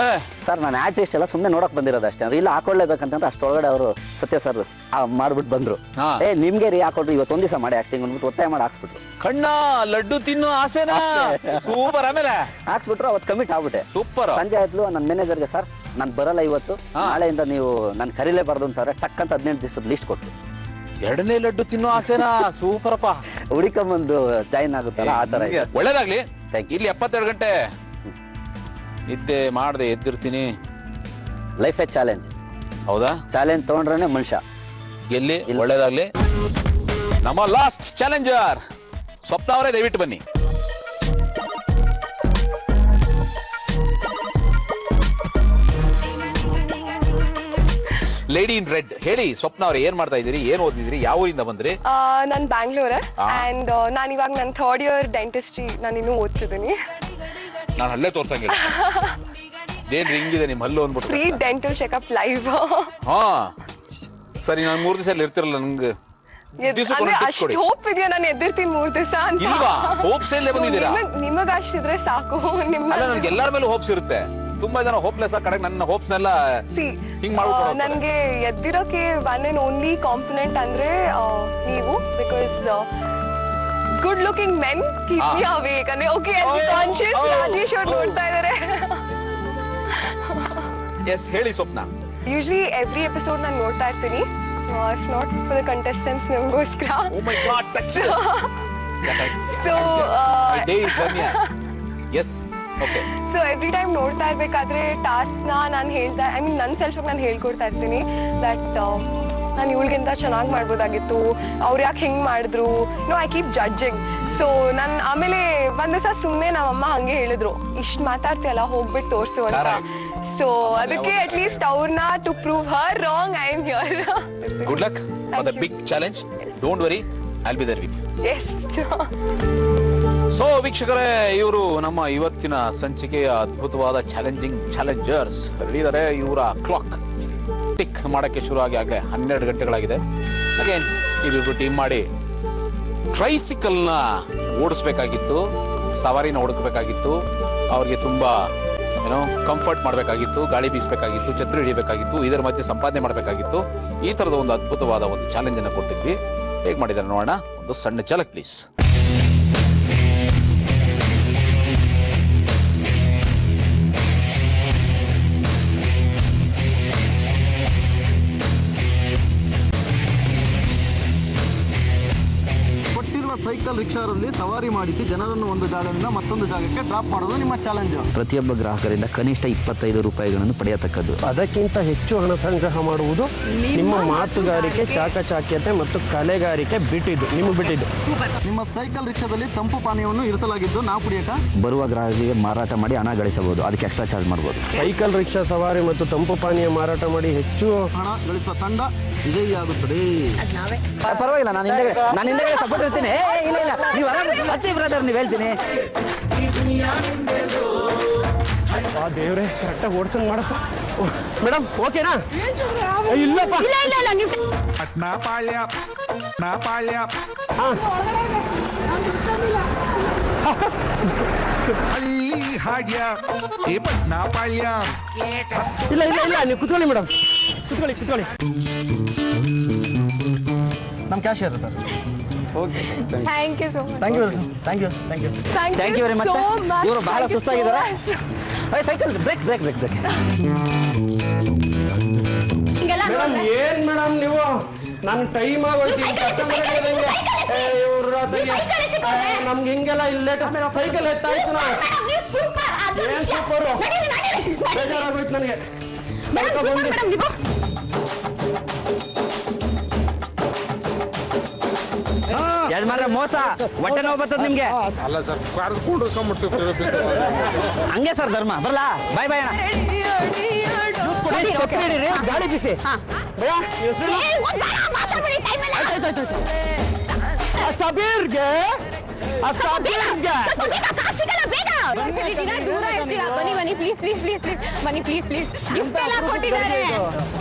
ಸರ್ ನಾನು ಆರ್ಟಿಸ್ಟ್ ಎಲ್ಲ ಸುಮ್ಮನೆ ನೋಡಕ್ ಬಂದಿರೋದು ಅಷ್ಟೇ ಅಂದ್ರೆ. ಇಲ್ಲ ಹಾಕೊಳ್ಳೇಬೇಕಂತಂದ್ರೆ ಅಷ್ಟೊಳಗಡೆ ಅವರು ಸತ್ಯ ಸರ್ ಮಾಡ್ಬಿಟ್ಟು ಬಂದ್ರು. ನಿಮ್ಗೆ ರೀ ಹಾಕೊಡ್ರಿ, ಇವತ್ತೊಂದ್ ದಿವಸ ಮಾಡಿ ಆಕ್ಟಿಂಗ್ ಅಂದ್ಬಿಟ್ಟು ಒತ್ತಾಯ ಮಾಡಿ ಹಾಕ್ಸ್ಬಿಟ್ರು. ಕಣ್ಣ ಲಡ್ಡು ತಿನ್ನು ಆಸೆನಾ? ಸೂಪರ್. ಆಮೇಲೆ ಹಾಕ್ಸ್ಬಿಟ್ರು. ಅವತ್ತು ಕಮಿಟ್ ಆಗ್ಬಿಟ್ಟೆ. ಸೂಪರ್. ಸಂಜೆ ಆಯ್ತು ನನ್ನ ಮ್ಯಾನೇಜರ್ಗೆ, ಸರ್ ನಾನು ಬರಲ್ಲ ಇವತ್ತು, ನಾಳೆಯಿಂದ ನೀವು ನಾನು ಕರಿಲೇಬಾರ್ದು ಅಂತಾರೆ. ಟಕ್ ಅಂತ 15 ದಿವಸದ ಲಿಸ್ಟ್ ಕೊಟ್ಟು 2ನೇ ಲಡ್ಡು ತಿನ್ನೋ ಆಸೆನಾ? ಸೂಪರಪ್ಪ. ಹುಡುಕೊಂಬಂದು ಜಾಯಿನ್ ಆಗುತ್ತಲ್ಲ ಆ ತರ. ಒಳ್ಳೇದಾಗ್ಲಿ. ಇಲ್ಲಿ 72 ಗಂಟೆ ನಿದ್ದೆ ಮಾಡದೆ ಎದ್ದಿರ್ತೀನಿ. ಲೈಫೇ ಚಾಲೆಂಜ್. ಹೌದಾ? ಚಾಲೆಂಜ್ ತಗೊಂಡ್ರೆ ಮನುಷ್ಯ ಗೆಲ್ಲಿ. ಒಳ್ಳೇದಾಗ್ಲಿ. ನಮ್ಮ ಲಾಸ್ಟ್ ಚಾಲೆಂಜರ್ ಸ್ವಪ್ನ ಅವರೇ, ದಯವಿಟ್ಟು ಬನ್ನಿ. ಲೇಡಿ ಇನ್ ರೆಡ್. ಹೇಳಿ ಸ್ವಪ್ನ ಅವ್ರೆ, ಏನ್ ಮಾಡ್ತಾ ಇದ್ದೀರಿ, ಏನ್ ಓದಿದ್ರಿ, ಯಾವ ಊರಿಂದ ಬಂದ್ರಿ? ನಾನು ಬ್ಯಾಂಗ್ಳೂರ್. ಅಂಡ್ ನಾನು ಇವಾಗ ನನ್ನ 3rd year ಡೆಂಟಿಸ್ಟ್ರಿ ನಾನು ಇನ್ನೂ ಓದ್ತಿದ್ದೀನಿ. ನಾನು ಅಲ್ಲೇ ತೋರ್ಸಂಗಿಲ್ಲ. ಏನ್ ಹಿಂಗಿದೆ ನಿಮ್ಮ ಹಲ್ಲು ಅಂದ್ಬಿಟ್ಟು. Free dental checkup live. ಹಾ ಸರಿ, ನಾನು 3 ದಿವಸ ಇರ್ತಿರಲ್ಲ. ನಂಗೆ ಅಷ್ಟು ಹೋಪ್ ಇದೆಯಾ ನಾನು ಎದ್ದಿರ್ತೀನಿ 3 ದಿವಸ ಅಂತ? ಇಲ್ವಾ? ಹೋಪ್ಸ್ ಎಲ್ಲೇ ಬಂದಿದ್ದೀರಾ? ನಿಮಗ ಅಷ್ಟಿದ್ರೆ ಸಾಕು. ಅಲ್ಲ, ನನಗೆ ಎಲ್ಲರ ಮೇಲೂ ಹೋಪ್ಸ್ ಇರುತ್ತೆ. ತುಂಬಾ ಜನ ಹೋಪ್ಲೆಸ್ ಆ ಕಡೆ ನನ್ನ ಹೋಪ್ಸ್ನೆಲ್ಲ ಹಿಂಗ್ ಮಾಡ್ಕೊಂಡು. ನನಗೆ ಎದ್ದಿರೋಕೆ ಒನ್ ಅಂಡ್ ಓನ್ಲಿ ಕಾಂಪೊನೆಂಟ್ ಅಂದ್ರೆ ನೀವು. Because good looking men keep me awake. ಅಂದ್ರೆ ಓಕೆ, ಕಾನ್ಶಿಯಸ್ ರಾಜೇಶ್ ಅವ್ರು ನೋಡ್ತಾ ಇದಾರೆ. ಎಸ್, ಹೇಳಿ ಸ್ವಪ್ನ. ಯೂಶಲಿ ಎವ್ರಿ ಎಪಿಸೋಡ್ ನಾನು ನೋಡ್ತಾ ಇರ್ತೀನಿ. If not for the contestants, ನಿಮಗೋಸ್ಕರ. Oh my god, so day is done. Yes, okay. So every time ನೋಡ್ತಾ ಇರ್ಬೇಕಾದ್ರೆ ಟಾಸ್ಕ್ನ ನಾನು ಹೇಳ್ತಾ, ಐ ಮೀನ್ ನನ್ನ ಸೆಲ್ಫಿಗೆ ನಾನು ಹೇಳ್ಕೊಡ್ತಾ ಇರ್ತೀನಿ ದಟ್ ನಾನು ಇವಳಿಗಿಂತ ಚೆನ್ನಾಗಿ ಮಾಡ್ಬೋದಾಗಿತ್ತು, ಅವ್ರು ಯಾಕೆ ಹಿಂಗೆ ಮಾಡಿದ್ರು. No, I keep judging. So ನಾನು ಆಮೇಲೆ ಒಂದು ದಿವಸ ಸುಮ್ಮನೆ ನಮ್ಮಮ್ಮ ಹಂಗೆ ಹೇಳಿದ್ರು, ಇಷ್ಟು ಮಾತಾಡ್ತೀಯಲ್ಲ ಹೋಗ್ಬಿಟ್ಟು ತೋರಿಸು ಅಂತ. ಸೊ ಅದಕ್ಕೆ ಅಟ್ಲೀಸ್ಟ್ ಅವ್ರನ್ನ to prove her wrong, I am here. Good luck for the big challenge. Don't worry, I will be there with you. Yes. So ವೀಕ್ಷಕರೇ, ಇವರು ನಮ್ಮ ಇವತ್ತಿನ ಸಂಚಿಕೆಯ ಅದ್ಭುತವಾದ ಚಾಲೆಂಜರ್ಸ್ ಇದ್ದಾರೆ. ಇವರ ಕ್ಲಾಕ್ ಟಿಕ್ ಮಾಡಕ್ಕೆ ಶುರು ಆಗಿ ಆಗಲೇ 12 ಗಂಟೆಗಳಾಗಿದೆ. ಅಗೇನ್ ಇವರು ಟೀಮ್ ಮಾಡಿ ಟ್ರೈಸಿಕಲ್ನ ಓಡಿಸ್ಬೇಕಾಗಿತ್ತು, ಸವಾರಿನ ಓಡಿಸ್ಬೇಕಾಗಿತ್ತು. ಅವ್ರಿಗೆ ತುಂಬಾ ಕಂಫರ್ಟ್ ಮಾಡಬೇಕಾಗಿತ್ತು, ಗಾಳಿ ಬೀಸಬೇಕಾಗಿತ್ತು, ಛತ್ರಿ ಹಿಡಿಯಬೇಕಾಗಿತ್ತು, ಇದರ ಮಧ್ಯೆ ಸಂಪಾದನೆ ಮಾಡಬೇಕಾಗಿತ್ತು. ಈ ಥರದ ಒಂದು ಅದ್ಭುತವಾದ ಒಂದು ಚಾಲೆಂಜ್ ಅನ್ನು ಕೊಟ್ಟಿದ್ವಿ. ಹೇಗೆ ಮಾಡಿದ್ದಾರೆ ನೋಡೋಣ. ಒಂದು ಸಣ್ಣ ಝಲಕ್ ಪ್ಲೀಸ್. ಸೈಕಲ್ ಸೈಕಲ್ ರಿಕ್ಷಾದಲ್ಲಿ ಸವಾರಿ ಮಾಡಿಸಿ ಜನರನ್ನು ಒಂದು ಜಾಗದಿಂದ ಮತ್ತೊಂದು ಜಾಗಕ್ಕೆ ಡ್ರಾಪ್ ಮಾಡೋದು ನಿಮ್ಮ ಚಾಲೆಂಜ್. ಪ್ರತಿಯೊಬ್ಬ ಗ್ರಾಹಕರಿಂದ ಕನಿಷ್ಠ 25 ರೂಪಾಯಿಗಳನ್ನು ಪಡೆಯತಕ್ಕದ್ದು. ಅದಕ್ಕಿಂತ ಹೆಚ್ಚು ಹಣ ಸಂಗ್ರಹ ಮಾಡುವುದು ನಿಮ್ಮ ಮಾತುಗಾರಿಕೆ, ಚಾಕಚಾಕ್ಯತೆ ಮತ್ತು ಕಲೆಗಾರಿಕೆ ಬಿಟ್ಟಿದ್ದು. ನಿಮ್ಮ ಸೈಕಲ್ ರಿಕ್ಷಾದಲ್ಲಿ ತಂಪು ಪಾನೀಯವನ್ನು ಇರಿಸಲಾಗಿದ್ದು ನಾವು ಕುಡಿಯಕ ಬರುವ ಗ್ರಾಹಕರಿಗೆ ಮಾರಾಟ ಮಾಡಿ ಹಣ ಗಳಿಸಬಹುದು. ಅದಕ್ಕೆ ಎಕ್ಸ್ಟ್ರಾ ಚಾರ್ಜ್ ಮಾಡಬಹುದು. ಸೈಕಲ್ ರಿಕ್ಷಾ ಸವಾರಿ ಮತ್ತು ತಂಪು ಪಾನೀಯ ಮಾರಾಟ ಮಾಡಿ ಹೆಚ್ಚು ಹಣ ಗಳಿಸುವ ತಂಡ ವಿಜಯಿಯಾಗುತ್ತದೆ. ಪರವಾಗಿಲ್ಲ, ನಾನು ಹಿಂದೆ ಸಪೋರ್ಟ್ ಇರ್ತೀನಿ. ಇಲ್ಲ ನೀವು ಆರಾಮ ಬ್ರದರ್, ನೀವು ಹೇಳ್ತೀನಿ. ದೇವ್ರೆ ಕರೆಕ್ಟಾಗಿ ಓಡಿಸಂಗ್ ಮಾಡಪ್ಪ. ಮೇಡಮ್ ಓಕೆನಾ? ಇಲ್ಲಪ್ಪ ಇಲ್ಲ ನೀವು ಕುತ್ಕೊಳ್ಳಿ ಮೇಡಮ್, ಕುತ್ಕೊಳ್ಳಿ. ನಮ್ಮ cashier sir. Okay, thank you so much. Thank you very much. ಇವರು ಬಹಳ ಸುಸ್ತಾಗಿದ್ದಾರೆ. Cycle brake. ಮೇಡಮ್ ಏನ್ ಮೇಡಮ್ ನೀವು ನನ್ ಟೈಮ್ ಆಗೋಯ್ತು. ನಮ್ಗೆ ಹಿಂಗೆಲ್ಲ ಇಲ್ಲೇ ಸೈಕಲ್ ಎತ್ತಾಯ್ತು. ಏನ್ ಸೂಪರು, ಬೇಜಾರಾಗೋಯ್ತು ನನಗೆ. ಯಜಮಾನ್ರೆ ಮೋಸ, ಹೊಟ್ಟೆ ನೋವು ಬರ್ತದೆ ನಿಮ್ಗೆ. ಅಲ್ಲ ಸರ್, ಹಂಗೆ ಸರ್ ಧರ್ಮ. ಬರಲಾ? ಬಾಯ್ ಅಣ್ಣ. ಗಾಳಿ ಬಿಸಿ. ಸಬೀರ್ಗೆ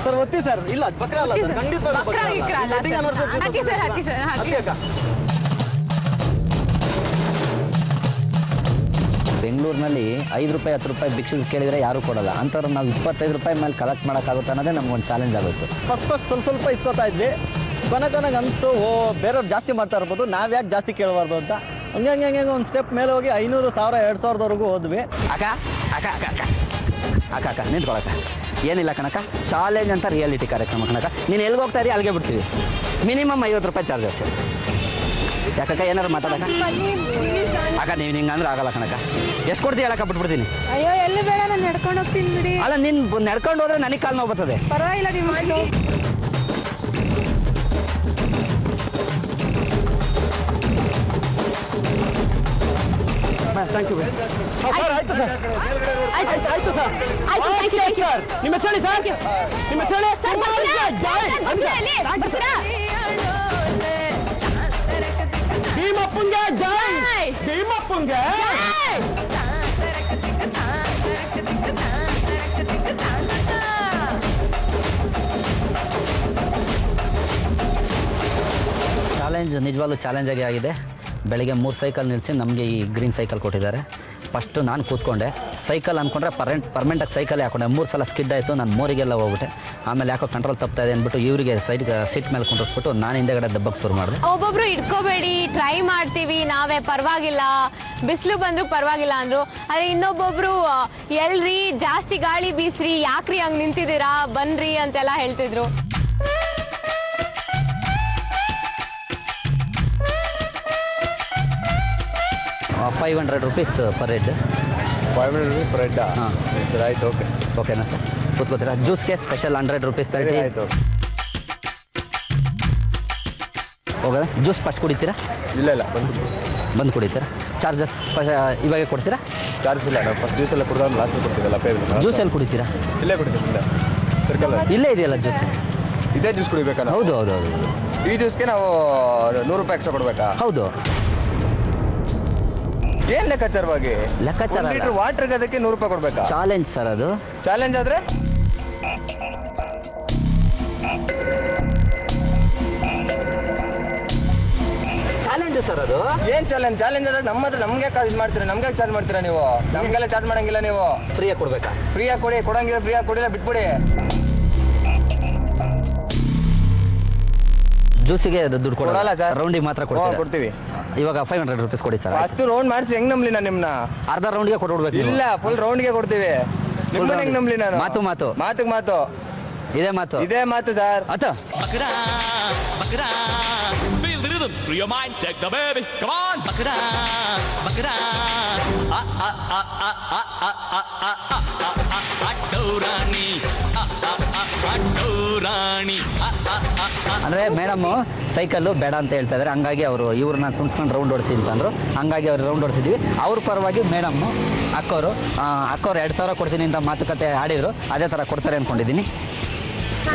ಸರ್ ಒತ್ತಿ ಸರ್. ಇಲ್ಲ ಬಕ್ರ ಅಲ್ಲ ಸರ್, ಖಂಡಿತ ಬೆಂಗಳೂರಿನಲ್ಲಿ 5 ರೂಪಾಯಿ 10 ರೂಪಾಯಿ ಭಿಕ್ಷೆ ಕೇಳಿದರೆ ಯಾರು ಕೊಡಲ್ಲ. ಅಂಥವ್ರು ನಾವು 25 ರೂಪಾಯಿ ಮೇಲೆ ಕಲೆಕ್ಟ್ ಮಾಡೋಕ್ಕಾಗುತ್ತೆ ಅನ್ನೋದೇ ನಮ್ಗೊಂದು ಚಾಲೆಂಜ್ ಆಗುತ್ತೆ. ಫಸ್ಟ್ ಸ್ವಲ್ಪ ಇಸ್ಕೊತಾ ಇದ್ವಿ. ಕೊನೆಗಂತೂ ಬೇರೆಯವ್ರು ಜಾಸ್ತಿ ಮಾಡ್ತಾ ಇರ್ಬೋದು, ನಾವು ಯಾಕೆ ಜಾಸ್ತಿ ಕೇಳಬಾರ್ದು ಅಂತ ಹಂಗೆ ಒಂದು ಸ್ಟೆಪ್ ಮೇಲೆ ಹೋಗಿ 500, 1000, 2000ವರೆಗೂ ಹೋದ್ವಿ. ಅಕ್ಕ ನಿಂತ್ಕೊಳಕ್ಕ ಏನಿಲ್ಲ ಕಣಕ್ಕ. ಚಾಲೆಂಜ್ ಅಂತ ರಿಯಾಲಿಟಿ ಕಾರ್ಯಕ್ರಮ ಕಣಕ್ಕ. ನೀನು ಎಲ್ಲಿಗೆ ಹೋಗ್ತಾ ಇರಿ ಅಲ್ಲಿಗೆ ಬಿಡ್ತೀವಿ. ಮಿನಿಮಮ್ 50 ರೂಪಾಯಿ ಚಾರ್ಜ್ ಆಗ್ತದೆ. ಯಾಕಕ್ಕ ಏನಾರು ಮಾತಾಡಕ್ಕ? ಅಕ್ಕ ನೀವು ಹಿಂಗೆ ಅಂದ್ರೆ ಆಗಲ್ಲ ಕಣಕ್ಕ. ಎಷ್ಟು ಕೊಡ್ತೀವಿ ಹೇಳಕ್ಕ? ಬಿಟ್ಬಿಡ್ತೀನಿ. ಅಯ್ಯೋ ಎಲ್ಲಿ ಬೇಡ, ನಾನು ನಡ್ಕೊಂಡು ಹೋಗ್ತೀನಿ ಬಿಡಿ. ಅಲ್ಲ, ನೀನು ನಡ್ಕೊಂಡು ಹೋದ್ರೆ ನನಗೆ ಕಾಲು ನೋವು ಬರ್ತದೆ. ಪರವಾಗಿಲ್ಲ ನೀವು ಥ್ಯಾಂಕ್ ಯು ಸರ್. ಆಯ್ತು ಸರ್. ನಿಮ್ಮ ಹೇಳಿ ಸರ್, ನಿಮ್ಮ ಹೇಳಿ ಭೀಮಪ್ಪಂಗೆ ಜೈ, ಭೀಮಪ್ಪಂಗೆ. ಚಾಲೆಂಜ್ ನಿಜವಾಗ್ಲೂ ಚಾಲೆಂಜ್ ಆಗಿದೆ. ಬೆಳಿಗ್ಗೆ 3 ಸೈಕಲ್ ನಿಲ್ಲಿಸಿ ನಮಗೆ ಈ ಗ್ರೀನ್ ಸೈಕಲ್ ಕೊಟ್ಟಿದ್ದಾರೆ. ಫಸ್ಟು ನಾನು ಕೂತ್ಕೊಂಡೆ. ಸೈಕಲ್ ಅಂದ್ಕೊಂಡ್ರೆ ಪರ್ಮನೆಂಟಾಗಿ ಸೈಕಲ್ ಹಾಕೊಂಡೆ. 3 ಸಲ ಸ್ಕಿಡ್ ಆಯಿತು. ನಾನು ಮೋರಿಗೆಲ್ಲ ಹೋಗ್ಬಿಟ್ಟೆ. ಆಮೇಲೆ ಯಾಕೋ ಕಂಟ್ರೋಲ್ ತಪ್ತಾ ಇದೆ ಅಂದ್ಬಿಟ್ಟು ಇವರಿಗೆ ಸೀಟ್ ಮೇಲೆ ಕುಂಡ್ರಿಸ್ಬಿಟ್ಟು ನಾನು ಹಿಂದೆಗಡೆ ದಬ್ಬಕ್ಕೆ ಶುರು ಮಾಡಿದೆ. ಒಬ್ಬೊಬ್ರು ಇಟ್ಕೋಬೇಡಿ, ಟ್ರೈ ಮಾಡ್ತೀವಿ ನಾವೇ, ಪರವಾಗಿಲ್ಲ, ಬಿಸಿಲು ಬಂದರೂ ಪರವಾಗಿಲ್ಲ ಅಂದರು. ಆದರೆ ಇನ್ನೊಬ್ಬೊಬ್ರು ಎಲ್ರಿ ಜಾಸ್ತಿ ಗಾಳಿ ಬೀಸ್ರಿ, ಯಾಕ್ರಿ ಹಂಗೆ ನಿಂತಿದ್ದೀರಾ, ಬನ್ರಿ ಅಂತೆಲ್ಲ ಹೇಳ್ತಿದ್ರು. 500 rupees per head. 500 rupees per head. ಹಾಂ ರೈಟ್. ಓಕೆನಾ ಸರ್? ಕೂತ್ಕೋತೀರಾ? ಜ್ಯೂಸ್ಗೆ ಸ್ಪೆಷಲ್ 100 ರೂಪೀಸ್ 30. ಆಯಿತು. ಹೋಗೋದ? ಜ್ಯೂಸ್ ಫಸ್ಟ್ ಕುಡಿತೀರಾ? ಇಲ್ಲ ಬಂದು ಕುಡಿತೀರಾ? ಚಾರ್ಜಸ್ ಇವಾಗ ಕೊಡ್ತೀರಾ? ಚಾರ್ಜ್ ಇಲ್ಲ, ನಾವು ಫಸ್ಟ್ ಜ್ಯೂಸ್ ಎಲ್ಲ ಕುಡಿದ್ರೆ ಲಾಸ್ಟ್ ಕೊಡ್ತೀವಲ್ಲ ಪೇ. ಜ್ಯೂಸ್ ಎಲ್ಲಿ ಕುಡಿತೀರಾ? ಇಲ್ಲೇ ಕುಡಿತೀವಿ. ಸರ್ಕಲ್ ಇಲ್ಲೇ ಇದೆಯಲ್ಲ ಜ್ಯೂಸ್. ಇದೇ ಜ್ಯೂಸ್ ಕುಡಿಬೇಕಾ? ಹೌದು. ಈ ಜ್ಯೂಸ್ಗೆ ನಾವು 100 ರೂಪಾಯಿ ಎಕ್ಸ್ಟ್ರಾ ಕೊಡಬೇಕಾ? ಹೌದು. ಏನು ಲೆಕ್ಕಾಚಾರವಾಗಿ? ಲೆಕ್ಕಾಚಾರ ಲೀಟರ್ ವಾಟರ್ಗೆ ಅದಕ್ಕೆ 100 ರೂಪಾಯಿ ಕೊಡಬೇಕಾ? ಚಾಲೆಂಜ್ ಸರ್ ಅದು. ಚಾಲೆಂಜ್ ಆದರೆ ಚಾಲೆಂಜ್ ಸರ್ ಅದು. ಏನು ಚಾಲೆಂಜ್ ಆದ್ರೆ ನಮ್ಮ ಹತ್ರ ನಮ್ಗೆ ಇದು ಮಾಡ್ತೀರಾ? ನಮ್ಗೆ ಚಾರ್ಜ್ ಮಾಡ್ತೀರಾ ನೀವು? ನಮಗೆಲ್ಲ ಚಾರ್ಜ್ ಮಾಡಂಗಿಲ್ಲ ನೀವು. ಫ್ರೀಯಾಗಿ ಕೊಡ್ಬೇಕಾ? ಫ್ರೀಯಾಗಿ ಕೊಡಿ. ಕೊಡಂಗಿಲ್ಲ, ಫ್ರೀಯಾಗಿ ಕೊಡಿಲ್ಲ, ಬಿಟ್ಬಿಡಿ. ಜ್ಯೂಸಿಗೆ ದುಡ್ಡು ಕೊಡಲ್ಲ ಸರ್. ರೌಂಡಿಗೆ ಮಾತ್ರ ಕೊಡ್ತೀವಿ. ಇವಾಗ 500 ರೂಪೀಸ್ ಕೊಡಿ ಸರ್. ಅಷ್ಟು ರೌಂಡ್ ಮಾಡಿಸಿ ಹೆಂಗ್ ನಂಬ್ಲಿ ನಾನು ನಿಮ್ಮನ್ನ? ಅರ್ಧ ರೌಂಡ್ಗೆ ಕೊಟ್ಬಿಡ್ಬೇಕು. ಇಲ್ಲ, ಫುಲ್ ರೌಂಡ್ಗೆ ಕೊಡ್ತೀವಿ. ನಿಮ್ಮನ್ನ ಹೆಂಗ್ ನಂಬ್ಲಿ ನಾನು? ಮಾತು ಇದೇ ಮಾತು ಸರ್. ಆತ ಬಗ್ರಾ ಬಗ್ರಾ ಫೀಲ್ ಇದು Screw your mind, take the baby. Come on, bakra, bakra. Adorani, adorani. ಅಂದರೆ ಮೇಡಮ್ಮು ಸೈಕಲ್ಲು ಬೇಡ ಅಂತ ಹೇಳ್ತಾ ಇದ್ದಾರೆ, ಹಂಗಾಗಿ ಅವರು ಇವ್ರನ್ನ ಕುಂತ್ಕೊಂಡು ರೌಂಡ್ ಹೊಡಿಸಿ ಅಂತಂದರು. ಹಂಗಾಗಿ ಅವ್ರು ರೌಂಡ್ ಹೊಡಿಸಿದ್ವಿ. ಅವ್ರ ಪರವಾಗಿ ಮೇಡಮ್ಮು ಅಕ್ಕವರು 2000 ಕೊಡ್ತೀನಿ ಅಂತ ಮಾತುಕತೆ ಆಡಿದರು. ಅದೇ ಥರ ಕೊಡ್ತಾರೆ ಅಂದ್ಕೊಂಡಿದ್ದೀನಿ.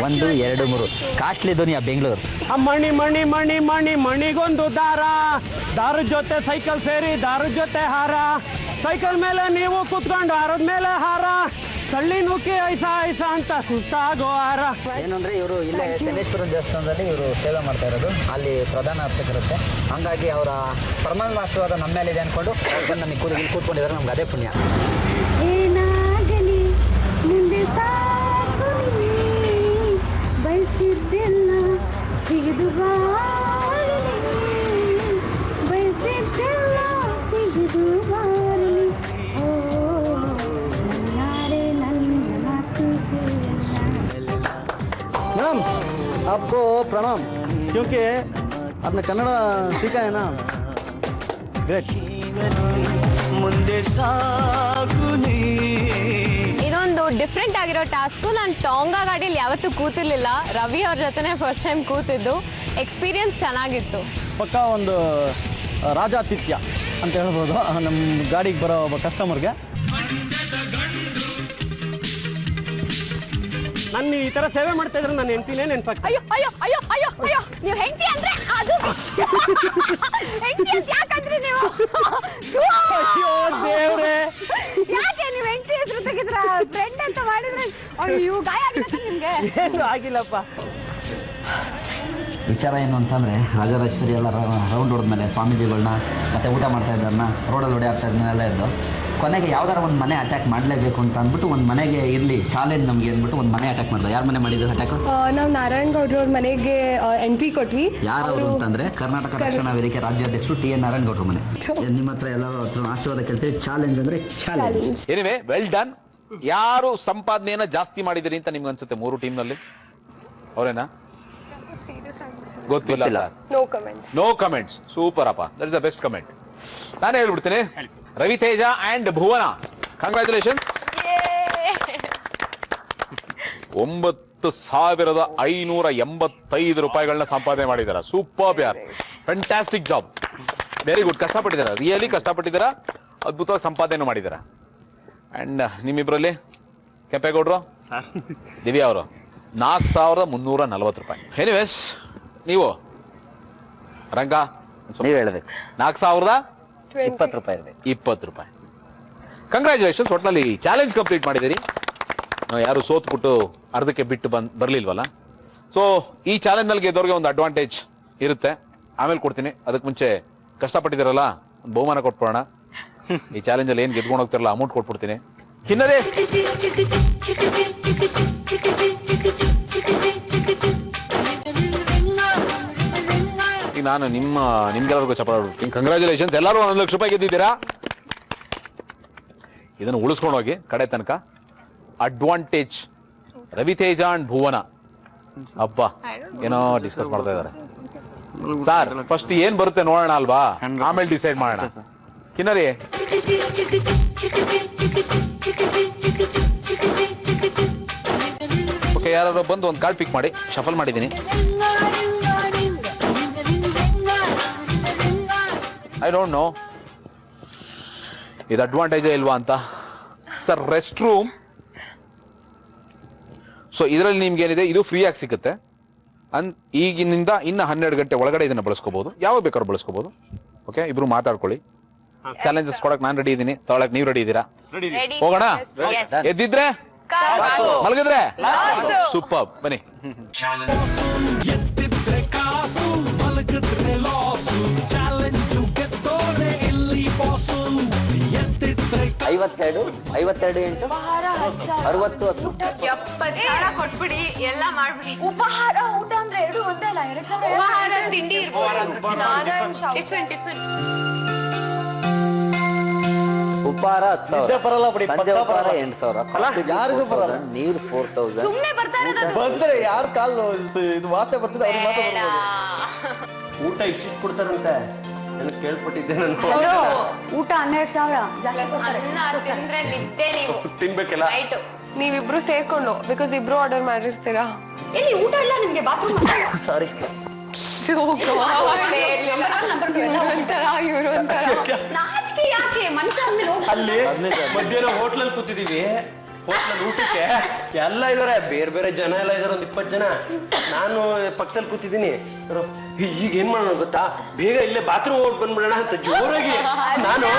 1 2 3 ಕಾಸ್ಟ್ಲಿ ದುನಿಯಾ ಬೆಂಗಳೂರು. ಮಣಿ ಮಣಿ ಮಣಿ ಮಣಿ ಮಣಿಗೊಂದು ದಾರದ ಜೊತೆ ಸೈಕಲ್ ಸೇರಿ ದಾರದ ಜೊತೆ ಹಾರ, ಸೈಕಲ್ ಮೇಲೆ ನೀವು ಕೂತ್ಕೊಂಡು ಹಾರದ ಮೇಲೆ ಹಾರ, ಕಳ್ಳಿ ನುಕ್ಕಿ ಐಸ ಐಸ ಅಂತ ಸುತ್ತಾಗೋ ಹಾರ. ಏನಂದರೆ ಇವರು ಇಲ್ಲೇ ಶನೇಶ್ವರ ದೇವಸ್ಥಾನದಲ್ಲಿ ಇವರು ಸೇವೆ ಮಾಡ್ತಾ ಇರೋದು, ಅಲ್ಲಿ ಪ್ರಧಾನ ಅರ್ಚಕರುತ್ತೆ. ಹಂಗಾಗಿ ಅವರ ಪರಮಾತ್ಮ ಆಶೀರ್ವಾದ ನಮ್ಮ ಮೇಲಿದೆ ಅಂದ್ಕೊಂಡು ಅವ್ರು ಬಂದು ನಮಗೆ ಇಲ್ಲಿ ಕೂತ್ಕೊಂಡಿದ್ದಾರೆ. ನಮ್ಗೆ ಅದೇ ಪುಣ್ಯ. ಏನಾಗಲಿ ಮುಂದೆ ಸಾಕು ಬಯಸಿದ್ದೆಲ್ಲ ಸಿಗದು ಬಾರಲಿ, ಬಯಸಿದ್ದೆಲ್ಲ ಸಿಗದು ಬಾರಲಿ. ಓ ನಾರೇ ನನ್ನ ಮಾತು मैडम आपको प्रणाम, क्योंकि आपने कन्नड़ सीखा है ना, ग्रेट. ಮುಂದೆ ಸಾಗುನಿ. ಇದೊಂದು ಡಿಫ್ರೆಂಟ್ ಆಗಿರೋ ಟಾಸ್ಕು. ನಾನು ಟಾಂಗಾ ಗಾಡೀಲಿ ಯಾವತ್ತೂ ಕೂತಿರ್ಲಿಲ್ಲ. ರವಿ ಅವ್ರ ಜೊತೆನೇ ಫಸ್ಟ್ ಟೈಮ್ ಕೂತಿದ್ದು. ಎಕ್ಸ್ಪೀರಿಯನ್ಸ್ ಚೆನ್ನಾಗಿತ್ತು. ಪಕ್ಕ ಒಂದು ರಾಜಾತಿಥ್ಯ ಅಂತ ಹೇಳ್ಬೋದು ನಮ್ಮ ಗಾಡಿಗೆ ಬರೋ ಒಬ್ಬ ಕಸ್ಟಮರ್ಗೆ. ನಾನು ಈ ಥರ ಸೇವೆ ಮಾಡ್ತಾ ಇದ್ರೆ ನನ್ನ ಹೆಂಡ್ತಿನೇ ನೆನಪಾಗ್ತದೆ. ಅಯ್ಯೋ ಅಯ್ಯೋ ಅಯ್ಯೋ ಅಯ್ಯೋ ಅಯ್ಯೋ, ನೀವು ಹೆಂಡತಿ ಅಂದ್ರೆ ಅದು ಹೆಂಡತಿ ಅಂತ ಯಾಕಂದ್ರೆ ನೀವು ಅಯ್ಯೋ ದೇವ್ರೆ, ಯಾಕೆ ನೀವು ಹೆಂಡತಿ ಹೆಸರು ತೆಗಿದ್ರ ಫ್ರೆಂಡ್ ಅಂತ ಮಾಡಿದ್ರೆ ಅಯ್ಯೋ ಗಾಯ ಆಗಿಲ್ಲ ನಿಮ್ಗೆ? ಏನು ಆಗಿಲ್ಲಪ್ಪ. ವಿಚಾರ ಏನು ಅಂತಂದರೆ ರಾಜರಾಜೇಶ್ವರಿ ಎಲ್ಲ ರೌಂಡ್ ಹೊಡೆದ್ಮೇಲೆ ಸ್ವಾಮೀಜಿಗಳನ್ನ ಮತ್ತು ಊಟ ಮಾಡ್ತಾ ಇದ್ದವ್ರನ್ನ ರೋಡಲ್ಲಿ ಹೊಡೆ ಆಗ್ತಾ ಇದ್ದನ್ನೆಲ್ಲ ಇದ್ದು ಕೊನೆಗೆ ಯಾವ್ದಾರ ಒಂದು ಮನೆ ಅಟ್ಯಾಕ್ ಮಾಡಲೇಬೇಕು ಅಂತ ಅಂದ್ಬಿಟ್ಟು ಒಂದು ಮನೆಗೆ ಇರಲಿ ಚಾಲೆಂಜ್ ನಮಗೆ ಅಂದ್ಬಿಟ್ಟು ಒಂದು ಮನೆ ಅಟ್ಯಾಕ್ ಮಾಡಿದ್ರು. ಯಾರು ಮನೆ ಮಾಡಿದ್ರು ಅಟ್ಯಾಕ್? ನಾವು ನಾರಾಯಣ್ ಗೌಡ್ರ ಅವ್ರ ಮನೆಗೆ ಎಂಟ್ರಿ ಕೊಟ್ವಿ. ಯಾರವರು ಅಂತಂದರೆ ಕರ್ನಾಟಕ ರಕ್ಷಣಾ ವೇದಿಕೆ ರಾಜ್ಯಾಧ್ಯಕ್ಷರು ಟಿ ಎನ್ ನಾರಾಯಣ್ ಗೌಡ್ರ ಮನೆ. ನಿಮ್ಮ ಹತ್ರ ಎಲ್ಲರೂ ಹತ್ರ ಆಶೀರ್ವಾದ ಕೇಳ್ತೀವಿ. ಚಾಲೆಂಜ್ ಅಂದರೆ ಚಾಲೆಂಜ್. Anyway well done. ಯಾರು ಸಂಪಾದನೆಯನ್ನು ಜಾಸ್ತಿ ಮಾಡಿದಿರಿ ಅಂತ ನಿಮ್ಗೆ ಅನ್ಸುತ್ತೆ 3 ಟೀಮ್ನಲ್ಲಿ? ಅವರೇನಾ? ಗೊತ್ತಿಲ್ಲ ಸರ್. No comments. ಸೂಪರ್ ಅಪ್ಪ, that is the best comment. ನಾನೇ ಹೇಳ್ಬಿಡ್ತೀನಿ, ರವಿತೇಜ ಆ್ಯಂಡ್ ಭುವನ, ಕಂಗ್ರ್ಯಾಚುಲೇಷನ್ಸ್. 9585 ರೂಪಾಯಿಗಳನ್ನ ಸಂಪಾದನೆ ಮಾಡಿದಾರ. ಸೂಪರ್ ಯಾರ್, ಫ್ಯಾಂಟಾಸ್ಟಿಕ್ ಜಾಬ್, ವೆರಿ ಗುಡ್. ಕಷ್ಟಪಟ್ಟಿದ್ದಾರೆ, ರಿಯಲಿ ಕಷ್ಟಪಟ್ಟಿದ್ದಾರೆ, ಅದ್ಭುತವಾಗಿ ಸಂಪಾದನೆ ಮಾಡಿದ್ದಾರೆ. ಆ್ಯಂಡ್ ನಿಮ್ಮಿಬ್ಬರಲ್ಲಿ ಕೆಂಪೇಗೌಡರು, ದಿವ್ಯಾ ಅವರು 4340 ರೂಪಾಯಿ. ಎನಿವೇಸ್ ನೀವು ರಂಗ ನೀವು ಹೇಳಬೇಕು. 4020 ರೂಪಾಯಿ ಇರಬೇಕು. 20 ರೂಪಾಯಿ. ಕಂಗ್ರ್ಯಾಚುಲೇಷನ್ಸ್. ಒಟ್ಟಿನಲ್ಲಿ ಚಾಲೆಂಜ್ ಕಂಪ್ಲೀಟ್ ಮಾಡಿದ್ದೀರಿ. ಯಾರು ಸೋತ್ಬಿಟ್ಟು ಅರ್ಧಕ್ಕೆ ಬಿಟ್ಟು ಬರಲಿಲ್ವಲ್ಲ. ಸೊ ಈ ಚಾಲೆಂಜ್ನಲ್ಲಿ ಗೆದ್ದವ್ರಿಗೆ ಒಂದು ಅಡ್ವಾಂಟೇಜ್ ಇರುತ್ತೆ, ಆಮೇಲೆ ಕೊಡ್ತೀನಿ. ಅದಕ್ಕೆ ಮುಂಚೆ ಕಷ್ಟಪಟ್ಟಿದ್ದೀರಲ್ಲ, ಒಂದು ಬಹುಮಾನ ಕೊಟ್ಬಿಡೋಣ. ಈ ಚಾಲೆಂಜಲ್ಲಿ ಏನು ಗೆದ್ಕೊಂಡು ಹೋಗ್ತಿರಲ್ಲ ಅಮೌಂಟ್ ಕೊಟ್ಬಿಡ್ತೀನಿ. ಕಿನ್ನದೇ ಈಗ ನಾನು ನಿಮ್ಗೆಲ್ಲರಿಗೂ ಚಪ್ಪಾಳೆ ಹೊಡ್ತೀನಿ. ಕಂಗ್ರ್ಯಾಚುಲೇಷನ್ಸ್, ಎಲ್ಲರೂ 1 ಲಕ್ಷ ರೂಪಾಯಿ ಗೆದ್ದಿದ್ದೀರಾ. ಇದನ್ನು ಉಳಿಸ್ಕೊಂಡು ಹೋಗಿ ಕಡೆ ತನಕ. ಅಡ್ವಾಂಟೇಜ್ ರವಿತೇಜ ಅಂಡ್ ಭುವನ. ಅಬ್ಬ ಏನೋ ಡಿಸ್ಕಸ್ ಮಾಡ್ತಾ ಇದ್ದಾರೆ ಸರ್. ಫಸ್ಟ್ ಏನ್ ಬರುತ್ತೆ ನೋಡೋಣ ಅಲ್ವಾ, ಆಮೇಲೆ ಡಿಸೈಡ್ ಮಾಡೋಣ. ಕಿನ್ನರಿ ಓಕೆ, ಯಾರು ಬಂದು ಒಂದು ಕಾರ್ಡ್ ಪಿಕ್ ಮಾಡಿ. ಶಫಲ್ ಮಾಡಿದ್ದೀನಿ. ಐ ಡೋಂಟ್ ನೋ ಇದು ಅಡ್ವಾಂಟೇಜೇ ಇಲ್ವಾ ಅಂತ. Sir rest room. ಸೊ ಇದರಲ್ಲಿ ನಿಮ್ಗೇನಿದೆ, ಇದು ಫ್ರೀಯಾಗಿ ಸಿಗುತ್ತೆ. ಈಗಿನಿಂದ ಇನ್ನು 12 ಗಂಟೆ ಒಳಗಡೆ ಇದನ್ನು ಬಳಸ್ಕೋಬೋದು, ಯಾವಾಗ ಬೇಕಾದ್ರೂ ಬಳಸ್ಕೋಬೋದು. ಓಕೆ, ಇಬ್ರು ಮಾತಾಡ್ಕೊಳ್ಳಿ. ಚಾಲೆಂಜಸ್ ಕೊಡಕ್ಕೆ ನಾನು ರೆಡಿ ಇದ್ದೀನಿ, ತಗೊಳಕ್ ನೀವು ರೆಡಿ ಇದ್ದೀರಾ? ಹೋಗೋಣ. ಎದ್ದಿದ್ರೆ ಮಲಗಿದ್ರೆ ಸೂಪರ್, ಬನ್ನಿ. ಎತ್ತಿದ್ರೆ ಕಾಸು, ಮಲಗಿದ್ರೆ ಲಾಸು, ಚಾಲೆಂಜು ಗೆದ್ದೋರೆ ಇಲ್ಲಿ ಬಾಸು. ಎತ್ತಿದ್ರೆ 52 8 60 10 70,000 ಕೊಟ್ಬಿಡಿ, ಎಲ್ಲ ಮಾಡ್ಬಿಡಿ. ಉಪಹಾರ ಊಟ ಅಂದ್ರೆ 2 ಒಂದೇ ಅಲ್ಲ, 2,000. ಉಪಹಾರ ತಿಂಡಿ ಟಿಫಿನ್ ಉಪಹಾರ 10,000, ಬರಲ್ಲ ಬಿಡಿ, ಸಂಜೆ ಉಪಹಾರ 8,000, ಯಾರಿಗೂ ಬರಲ್ಲ. ನೀರು 4,000. ಸುಮ್ಮನೆ ಬರ್ತಾ ಇರೋದು. ಬಂದ್ರೆ ಯಾರು ಕಾಲು ಇದು ಮಾತೇ ಬರ್ತಿದೆ, ಅವ್ರಿಗೆ ಮಾತ್ರ ಬರ್ಬೋದು. ಊಟ ಇಷ್ಟು ಕೊಡ್ತಾರಂತೆ ನನಗೆ ಕೇಳ್ಪಟ್ಟಿದ್ದೆ ನಾನು ಊಟ 12,000 ಜಾಸ್ತಿ ತಿನ್ಬೇಕಲ್ಲ ನೀವಿಬ್ರು ಸೇರ್ಕೊಂಡು ಬಿಕಾಸ್ ಇಬ್ರು ಆರ್ಡರ್ ಮಾಡಿರ್ತೀರಾ. ಎಲ್ಲಿ ಊಟ ಇಲ್ಲ ನಿಮ್ಗೆ ಬಾತ್ರೂಮ್ ಸಾರಿ ನಾಚಿಕೆ ಯಾಕೆ ಮನುಷ್ಯ ಅಲ್ಲಿ ಮಧ್ಯಾಹ್ನ ಹೋಟ್ಲಲ್ಲಿ ಕೂತಿದೀವಿ ಹೋಟ್ಲಲ್ಲಿ ಊಟಕ್ಕೆ ಎಲ್ಲ ಇದಾರೆ ಬೇರೆ ಬೇರೆ ಜನ ಎಲ್ಲ ಇದಾರೆ ಒಂದ್ 20 ಜನ ನಾನು ಪಕ್ಕದಲ್ಲಿ ಕೂತಿದ್ದೀನಿ ಈಗ ಏನ್ ಮಾಡೋಣ ಗೊತ್ತಾ ಬೇಗ ಇಲ್ಲೇ ಬಾತ್ರೂಮ್ ಹೋಗಿ ಬಂದ್ಬಿಡೋಣ ಅಂತ ಜೋರಾಗಿ ನಾನು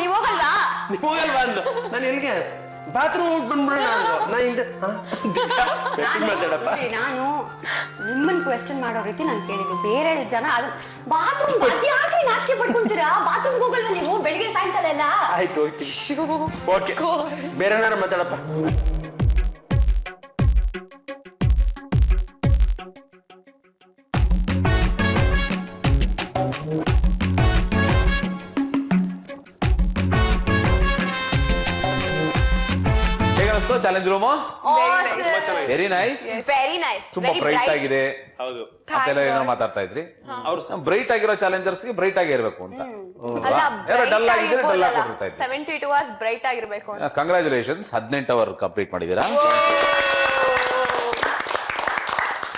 ನೀವ್ ಹೋಗಲ್ವಾ ನೀವು ಹೋಗಲ್ವಾ ಅಂದು ನಾನು ಎಲ್ಲಿಗೆ ಬಾತ್ರೂಮ್ ಹೋಗಿ ಬಂದ್ಬಿಡೋಣ ಅಂದು ನಾ ಹಿಂದೆ ಮಾತಾಡಪ್ಪ ನಾನು ನಿಮ್ಮನ್ ಕ್ವೆಶ್ಚನ್ ಮಾಡೋ ರೀತಿ ನಾನು ಕೇಳಿದ್ವಿ ಬೇರೆ ಜನ ಅದು ಬಾತ್ರೂಮ್ ಯಾಕೆ ನಾಚಿಕೆ ಪಡ್ಕೊಂತೀರಾ ಬಾತ್ರೂಮ್ ಹೋಗಲ್ವಾ ನೀವು ಬೆಳಿಗ್ಗೆ ಸಾಯಂಕಾಲ ಎಲ್ಲ ಆಯ್ತು ಓಕೆ ಬೇರೆ ಏನಾರು ಮಾತಾಡಪ್ಪ ಚಾಲೆಂಜ್ ರೂಮ್ ವೆರಿ ನೈಸ್ ತುಂಬಾ ಬ್ರೈಟ್ ಆಗಿದೆ ಅಂತೆಲ್ಲ ಏನೋ ಮಾತಾಡ್ತಾ ಇದ್ರಿ ಅವ್ರು ಬ್ರೈಟ್ ಆಗಿರೋ ಚಾಲೆಂಜರ್ಸ್ ಗೆ ಬ್ರೈಟ್ ಆಗೇ ಇರಬೇಕು ಅಂತ ಡಲ್ ಆಗಿದ್ರೆ ಡಲ್ ಆಗಿ ಕೊಟ್ಟಿರ್ತಾ ಇದ್ರಿ 72 hours ಬ್ರೈಟ್ ಆಗಿರಬೇಕು ಅಂತ ಕಂಗ್ರಾಚುಲೇಷನ್ಸ್ 18 ಅವರ್ ಕಂಪ್ಲೀಟ್ ಮಾಡಿದೀರಾ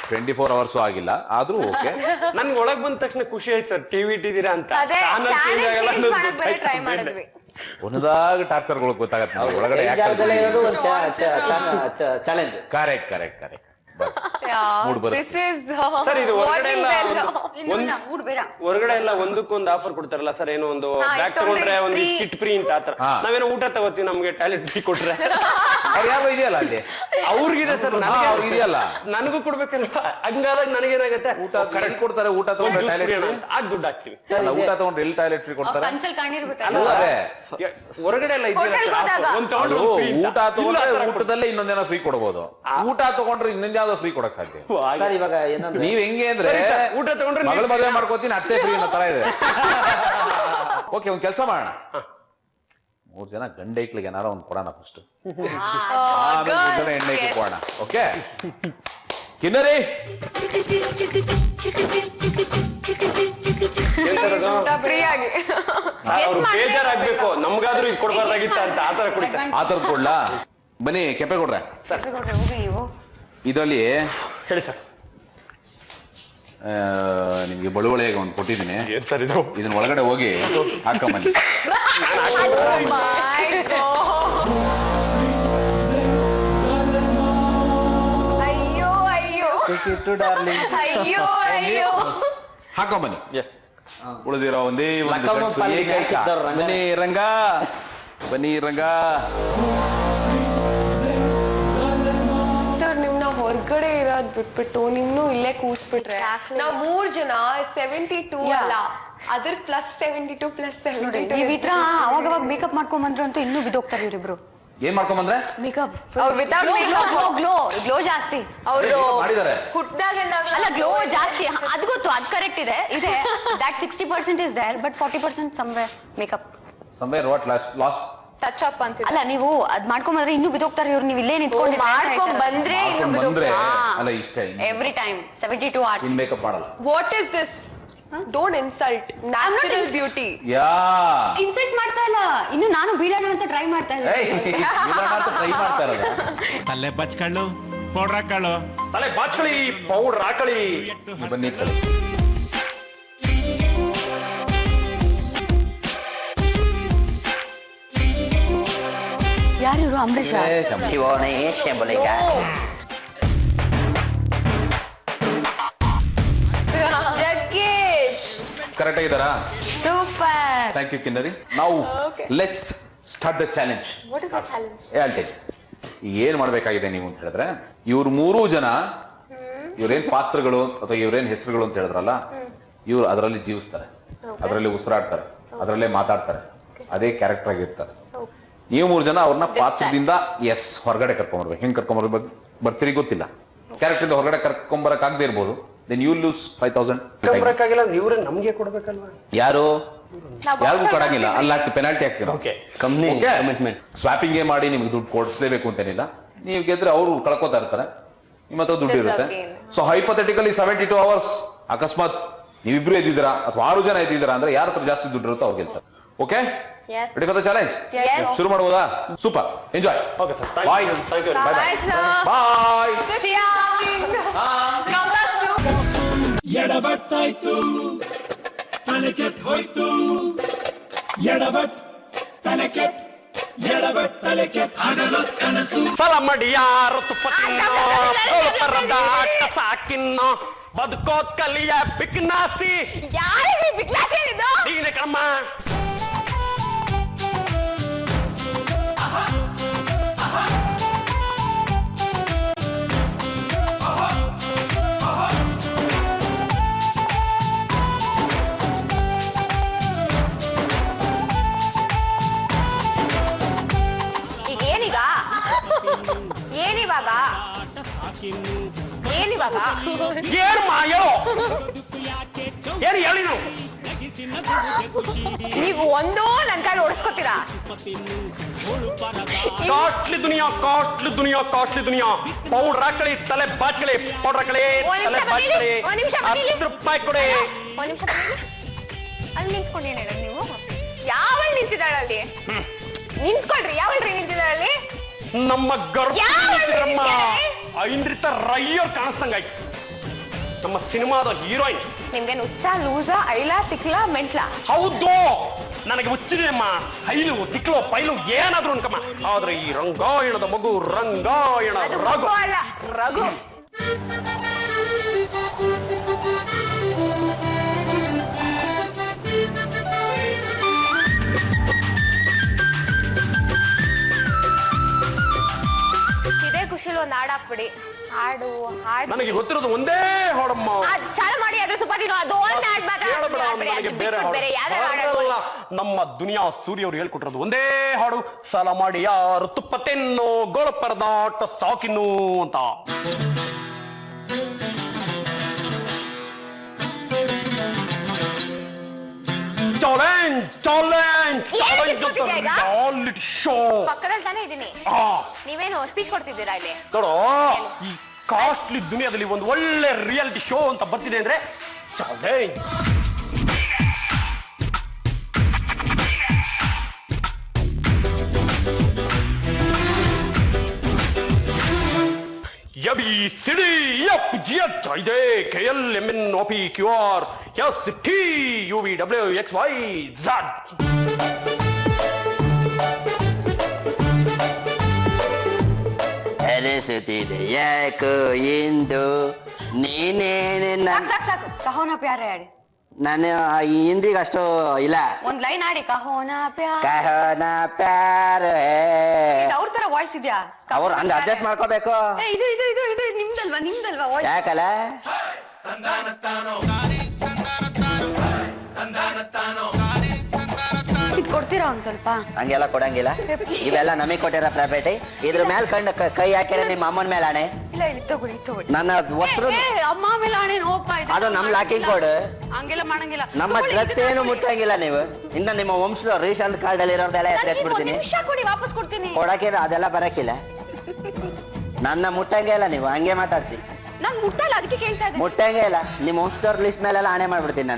24 ಅವರ್ಸ್ ಆಗಿಲ್ಲ ಆದ್ರೂ ಓಕೆ ನನ್ಗೆ ಒಳಗ್ ಬಂದ ತಕ್ಷಣ ಖುಷಿ ಆಯ್ತು ಸರ್ ಟಿವಿ ಇಟ್ಟಿದ್ದೀರಾ ಅಂತ ಟ್ರೈ ಮಾಡಿದ್ವಿ ಒಂದಾಗ ಟಾರ್ಚರ್ಗಳು ಗೊತ್ತಾಗತ್ತೆ ಒಳಗಡೆ ಚಾಲೆಂಜ್ ಕರೆಕ್ಟ್ ಕರೆಕ್ಟ್ ಕರೆಕ್ಟ್ ಹೊರಗಡೆ ಎಲ್ಲ ಒಂದಕ್ಕೊಂದು ಆಫರ್ ಕೊಡ್ತಾರಲ್ಲ ಸರ್ ಏನೋ ಒಂದು ಬ್ಯಾಗ್ ತಗೊಂಡ್ರೆ ಒಂದು ಕಿಟ್ ಫ್ರೀ ಅಂತ ಆತರ ನಾವೇನೋ ಊಟ ತಗೋತೀವಿ ನಮ್ಗೆ ಟಾಯ್ಲೆಟ್ ಫ್ರೀ ಕೊಟ್ರೆ ಯಾರು ಇದೆಯಲ್ಲ ಅಲ್ಲಿ ಅವ್ರಿಗಿದೆ ಸರ್ ಇದೆಯಲ್ಲ ನನಗೂ ಕೊಡ್ಬೇಕಲ್ವಾ ಹಂಗಾದಾಗ ನನಗೇನಾಗತ್ತೆ ಊಟ ಕರೆಕ್ಟ್ ಕೊಡ್ತಾರೆ ಊಟ ತಗೊಂಡ್ರೆ ಟಾಯ್ಲೆಟ್ ಆಗ ದುಡ್ಡು ಹಾಕ್ತಿವಿ ಊಟ ತಗೊಂಡ್ರೆ ಎಲ್ಲಿ ಟಾಯ್ಲೆಟ್ ಫ್ರೀ ಕೊಡ್ತಾರೆ ಹೊರಗಡೆ ಎಲ್ಲ ಊಟ ತಗೊಂಡ್ರೆ ಊಟದಲ್ಲೇ ಇನ್ನೊಂದೇನೋ ಫ್ರೀ ಕೊಡ್ಬೋದು ಊಟ ತಗೊಂಡ್ರೆ ಇನ್ನೊಂದ್ ಯಾವ್ದೋ ಫ್ರೀ ಕೊಡಕ್ ಸಾಧ್ಯ ಇವಾಗ ನೀವ್ ಹೆಂಗೆ ಅಂದ್ರೆ ಊಟ ತಗೊಂಡ್ರೆ ಮಗಳ ಮದುವೆ ಮಾಡ್ಕೋತೀನಿ ಅಷ್ಟೇ ಫ್ರೀ ಅನ್ನೋ ತರ ಇದೆ ಓಕೆ ಒಂದ್ ಕೆಲಸ ಮಾಡೋಣ 3 ಜನ ಗಂಡ ಐಕ್ಳಿಗೆ ಏನಾರ ಒಂದ್ ಕೊಡೋಣ ಫಸ್ಟ್ ಆಮೇಲೆ 3 ಜನ ಹೆಣ್ಣು ಐಕ್ಳಿಗೆ ಕೊಡೋಣ ಓಕೆ ಕಿನ್ನರಿ ಬೇಜಾರಾಗ್ಬೇಕು ನಮ್ಗಾದ್ರೂ ಇದು ಕೊಡ್ಬಾರ್ದಾಗಿತ್ತ ಅಂತ ಆತರ ಕುಡಿತಾರೆ ಆತರ ಕೊಡ್ಲಾ ಬನ್ನಿ ಕೆಪೆ ಕೊಡ್ರೆ ಇದರಲ್ಲಿ ಹೇಳಿ ಸರ್ ನಿಮ್ಗೆ ಬಳುವಳಿಯಾಗಿ ಒಂದು ಕೊಟ್ಟಿದ್ದೀನಿ ಸರ್ ಇದು ಇದನ್ನ ಒಳಗಡೆ ಹೋಗಿ ಹಾಕೊಂಬನ್ನಿ ಹಾಕೊಂಬನ್ನಿ ಉಳಿದಿರೋ ಒಂದೇ ಬನ್ನಿ ರಂಗ ಬನ್ನಿ ರಂಗ ಹೊರಗಡೆ ಇರೋದ್ ಬಿಟ್ಬಿಟ್ಟು ನಿಮ್ನು ಇಲ್ಲೇ ಕೂರ್ಸ್ಬಿಟ್ರೆ ನಾವ್ 3 ಜನ 72 ಅಲ್ಲ ಅದ್ರ +72 +72 ನೀವ್ ಇದ್ರ ಅವಾಗ ಮೇಕಪ್ ಮಾಡ್ಕೊಂಡ್ ಬಂದ್ರು ಅಂತೂ ಇನ್ನೂ ಬಿದ್ದೋಗ್ತಾರೆ ಇವ್ರಿಬ್ರು ಏನ್ ಮಾಡ್ಕೊಂಡ್ ಮೇಕಪ್ ಗ್ಲೋ ಜಾಸ್ತಿ ಅವರು ಹುಟ್ಟಾಗ ಅಲ್ಲ ಗ್ಲೋ ಜಾಸ್ತಿ ಅದು ಗೊತ್ತು ಅದು ಕರೆಕ್ಟ್ ಇದೆ that 60% is there but 40% somewhere makeup somewhere what last touch up ಅಂತ ಅಲ್ಲ ನೀವು ಅದ್ ಮಾಡ್ಕೊಂಡ್ ಬಂದ್ರೆ ಇನ್ನೂ ಬಿದ್ದೋಗ್ತಾರೆ ಇವ್ರು ನೀವು ಇಲ್ಲೇ ನಿಂತ್ಕೊಂಡು ಮಾಡ್ಕೊಂಡ್ ಬಂದ್ರೆ ಇನ್ನೂ ಬಿದ್ದೋಗ್ತಾರೆ ಅಲ್ಲ ಇಷ್ಟ ಎವ್ರಿ ಟೈಮ್ 72 hours ಇನ್ ಮೇಕಪ್ ಮಾಡಲ್ಲ what is this don't insult natural beauty yeah insult ಮಾಡ್ತಾ ಇಲ್ಲ ಇನ್ನು ನಾನು ಬೀಳೋಣ ಅಂತ ಟ್ರೈ ಮಾಡ್ತಾ ಇರೋದು ತಲೆ ಬಚ್ಕೊಳ್ಳು ಪೌಡರ್ ಹಾಕೊಳ್ಳು ತಲೆ ಬಾಚ್ಕೊಳ್ಳಿ ಪೌಡರ್ ಹಾಕೊಳ್ಳಿ ಬನ್ನಿ ಯಾರು ಇವರು ಅಂಬರೀಷ್ ಶಿವನೇ ಶಂಬಲಿಕ ಜಗ್ಗೇಶ್ ಕರೆಕ್ಟ್ ಆಗಿದಾರಾ ಸೂಪರ್ ಥ್ಯಾಂಕ್ ಯು ಕಿನ್ನರಿ ನಾವು let's start the challenge what is the challenge ಹೇಳ್ತೀನಿ ಏನ್ ಮಾಡ್ಬೇಕಾಗಿದೆ ನೀವು ಅಂತ ಹೇಳಿದ್ರೆ ಇವ್ರು 3 ಜನ ಇವ್ರೇನ್ ಪಾತ್ರಗಳು ಅಥವಾ ಇವ್ರೇನ್ ಹೆಸರುಗಳು ಅಂತ ಹೇಳಿದ್ರಲ್ಲ ಇವ್ರು ಅದರಲ್ಲಿ ಜೀವಿಸ್ತಾರೆ ಅದರಲ್ಲಿ ಉಸಿರಾಡ್ತಾರೆ ಅದರಲ್ಲೇ ಮಾತಾಡ್ತಾರೆ ಅದೇ ಕ್ಯಾರೆಕ್ಟರ್ ಆಗಿರ್ತಾರೆ ನೀವು 3 ಜನ ಅವ್ರನ್ನ ಪಾತ್ರದಿಂದ ಹೊರಗಡೆ ಕರ್ಕೊಂಡ್ಬರ್ಬೇಕು ಹೆಂಗ್ ಕರ್ಕೊಂಡ್ಬರ್ಬೇಕು ಬರ್ತೀರಿ ಗೊತ್ತಿಲ್ಲ ಕ್ಯಾರೆಕ್ಟರ್ ಇಂದ ಹೊರಗಡೆ ಕರ್ಕೊಂಡ್ಬರಕ್ ಆಗದೆ ಇರ್ಬೋದು ದೆನ್ ಯು ಲೂಸ್ 5000 ಇವ್ರೆ ನಮ್ಗೆ ಕೊಡ್ಬೇಕಲ್ವಾ ಯಾರು ಯಾರಿಗೂ ಕೊಡಂಗಿಲ್ಲ ಅಲ್ಲಿ ಹಾಕಿ ಪೆನಾಲ್ಟಿ ಹಾಕ್ತೀರ ಸ್ವಾಪಿಂಗೇ ಮಾಡಿ ನಿಮ್ಗೆ ದುಡ್ಡು ಕೊಡಿಸ್ಲೇಬೇಕು ಅಂತೇನಿಲ್ಲ ನೀವು ಗೆದ್ರೆ ಅವರು ಕಳ್ಕೊತಾ ಇರ್ತಾರೆ ನಿಮ್ಮ ಹತ್ರ ದುಡ್ಡು ಇರುತ್ತೆ. ಸೊ ಹೈಪೋಥೆಟಿಕಲಿ 72 hours ಅಕಸ್ಮಾತ್ ನೀವಿಬ್ರು ಎದ್ದಿದ್ದೀರಾ ಅಥವಾ 6 ಜನ ಎದ್ದಿದ್ದೀರಾ ಅಂದ್ರೆ ಯಾರ ಹತ್ರ ಜಾಸ್ತಿ ದುಡ್ಡು ಇರುತ್ತೋ ಅವ್ರು ಗೆಲ್ತಾರೆ. Okay, ready for the challenge? ಶುರು ಮಾಡಬಹುದಾ? Super, enjoy. Okay sir, bye. Thank you. Bye. ಎಡಬಟ್ಟಾಯ್ತು, ತಲೆ ಕೆಟ್ಟ ಹೋಯ್ತು. ಎಡಬಟ್ ತಲೆ ಕೆಟ್ಟ, ಎಡಬಟ್ ತಲೆ ಕೆಟ್ಟ ಆಗಲು ಕನಸು. ಸಲಮಡಿಯಾರು ತುಪ್ಪ ತಿನ್ನೋ ಸಾಕಿನ್ನ ಬದುಕೋದ್ ಕಲಿಯ ಬಿಗ್ನಾಸಿ. ಯಾರಿಗೆ ಬಿಗ್ನಾಸಿ ಹೇಳಿದ್ದು? ನೀನೆ ಕಮ್ಮ. ಏನಿವಾಗ ಏನು ಮಾಯೋ ಏನು ಹೇಳಿ ನೀವು ಒಂದು ನನ್ನ ಕೈ ಓಡಿಸ್ಕೊತೀರಾ? ಕಾಸ್ಟ್ಲಿ ದುನಿಯಾ, ಕಾಸ್ಟ್ಲಿ ದುನಿಯಾ, ಕಾಸ್ಟ್ಲಿ ದುನಿಯಾ. ಪೌಡರ್ ಹಾಕಳಿ, ತಲೆ ಬಾಚ್ಕಳಿ, ಪೌಡರ್ ಹಾಕಳಿ, ತಲೆ ಬಾಚ್ಕಳಿ. 10 ರೂಪಾಯಿ ಕೊಡಿ. ಒಂದ್ ನಿಮಿಷ ಅಲ್ಲಿ ನಿಂತ್ಕೊಂಡು ಏನ್ ಹೇಳೋದು ನೀವು? ಯಾವಳು ನಿಂತಿದ್ದಾಳೆ ಅಲ್ಲಿ? ನಿಂತ್ಕೊಳ್ರಿ, ಯಾವಳ್ರಿ ನಿಂತಿದ್ದಾಳೆ? ನಮ್ಮ ಗರ್ಭ ಐಂದ್ರಿತ ರೈಯರ್ ಕಾಣಿಸ್ತಂಗಾಯ್ತು. ನಮ್ಮ ಸಿನಿಮಾದ ಹೀರೋಯಿನ್. ನಿಮ್ಗೇನು ಹುಚ್ಚ, ಲೂಸ, ಐಲ, ತಿಕ್ಲ, ಮೆಂಟ್ಲ? ಹೌದು, ನನಗೆ ಹುಚ್ಚಿದೆ ಅಮ್ಮ. ಐಲು, ತಿಕ್ಲು, ಪೈಲು ಏನಾದ್ರು ಅನ್ಕಮ್ಮ. ಆದ್ರೆ ಈ ರಂಗಾಯಣದ ಮಗು ರಂಗಾಯಣ ರಘು ಅಲ್ಲ, ರಘು. ಇದೇ ಖುಷಿಲಿ ಒಂದು ಹಾಡು ಹಾಕ್ಬಿಡಿ. ಹಾಡು ಹಾಡು ನನಗೆ ಗೊತ್ತಿರೋದು ಒಂದೇ ಹಾಡಮ್ಮ. ಚಾಲು ಮಾಡಿ, ಅದ್ರ ಸ್ವಲ್ಪ ದಿನ ಅದು ಒಂದು ಹಾಡು ಬೇರೆ ಯಾವ್ದಾರ. ನಮ್ಮ ದುನಿಯಾ ಸೂರ್ಯ ಅವ್ರು ಹೇಳ್ಕೊಟ್ಟಿರೋದು ಒಂದೇ ಹಾಡು. ಸಾಲ ಮಾಡಿ ಯಾರು ತುಪ್ಪ ತಿನ್ನು, ಗೋಳ ಪರದಾಟ ಸಾಕಿನ್ನು ಅಂತ. ಚಾಲೆಂಜ್, ಚಾಲೆಂಜ್, ಚಾಲೆಂಜ್ ಅಂತ ರಿಯಾಲಿಟಿ ಶೋ. ಪಕ್ಕದಲ್ಲಿ ತಾನೇ ಇದೀನಿ. ನೀವೇನು ಸ್ಪೀಚ್ ಕೊಡ್ತಿದ್ದೀರಾ ಇಲ್ಲಿ? ನೋಡೋ, ಈ ಕಾಸ್ಟ್ಲಿ ದುನಿಯಾದಲ್ಲಿ ಒಂದು ಒಳ್ಳೆ ರಿಯಾಲಿಟಿ ಶೋ ಅಂತ ಬರ್ತಿದೆ ಅಂದ್ರೆ ಚಾಲೆಂಜ್. ABCD FGH ಇದೆ KLMNOPQR ST UVWXYZ. ಅನಿಸುತ್ತಿದೆ ಯಾಕೋ ಇಂದು ನೀನೇನೆ. ಸಾಕು ಕಹೋನಾ ಪ್ಯಾರೆ ಆಡಿ. ನಾನು ಹಿಂದಿಗೆ ಅಷ್ಟು ಇಲ್ಲ. ಒಂದ್ ಲೈನ್ ಆಡಿ, ಕಹೋನಾ ಪ್ಯಾರ್. ಕಹೋನಾ ಪ್ಯಾರ್. ಅವ್ರ ತರ ವಾಯ್ಸ್ ಇದೆಯಾ? ಅವ್ರು ಹಂಗ ಅಡ್ಜಸ್ಟ್ ಮಾಡ್ಕೋಬೇಕು. ಇದು ಇದು ಇದು ಇದು ನಿಮ್ದಲ್ವಾ ವಾಯ್ಸ್? ಯಾಕಲ್ಲ ಇದು ಕೊಡ್ತೀರಾ ಒಂದ್ ಸ್ವಲ್ಪ? ಹಂಗೆಲ್ಲ ಕೊಡಂಗಿಲ್ಲ. ಇವೆಲ್ಲ ನಮಗೆ ಕೊಟ್ಟಿರೋ ಪ್ರಾಪರ್ಟಿ. ಇದ್ರ ಮೇಲೆ ಕೈ ಹಾಕಿರ ನಿಮ್ಮ ಅಮ್ಮನ ಮೇಲೆ ಆಣೆ. ಇಲ್ಲ ಇಲ್ಲಿ ತಗೊಳ್ಳಿ. ನನ್ನ ವಸ್ತ್ರ ಅಮ್ಮ ಮೇಲೆ ಆಣೆ ಹೋಗ್ತಾ ಇದೆ. ಅದು ನಮ್ ಲಾಕಿಂಗ್ ಕೋಡ್. ಹಂಗೆಲ್ಲ ಮಾಡಂಗಿಲ್ಲ. ನಮ್ಮ ಡ್ರೆಸ್ ಏನು ಮುಟ್ಟಂಗಿಲ್ಲ ನೀವು. ಇನ್ನ ನಿಮ್ಮ ವಂಶದ ರೇಷನ್ ಕಾರ್ಡ್ ಅಲ್ಲಿ ಇರೋದೆಲ್ಲ ಎತ್ಬಿಡ್ತೀನಿ. ನಿಮಿಷ ಕೊಡಿ, ವಾಪಸ್ ಕೊಡ್ತೀನಿ. ಕೊಡಕಿಲ್ಲ, ಅದೆಲ್ಲ ಬರಕಿಲ್ಲ. ನನ್ನ ಮುಟ್ಟಂಗೆ ಇಲ್ಲ ನೀವು, ಹಂಗೆ ಮಾತಾಡ್ಸಿ. ನಾನ್ ಮುಟ್ಟಲ್ಲ, ಅದಕ್ಕೆ ಕೇಳ್ತಾ ಇದ್ದೀನಿ. ಮುಟ್ಟಂಗೆ ಇಲ್ಲ. ನಿಮ್ಮ ವಂಶದವ್ರ ಲಿಸ್ಟ್ ಮೇಲೆಲ್ಲ ಆಣೆ ಮಾಡ್ಬಿಡ್ತೀನಿ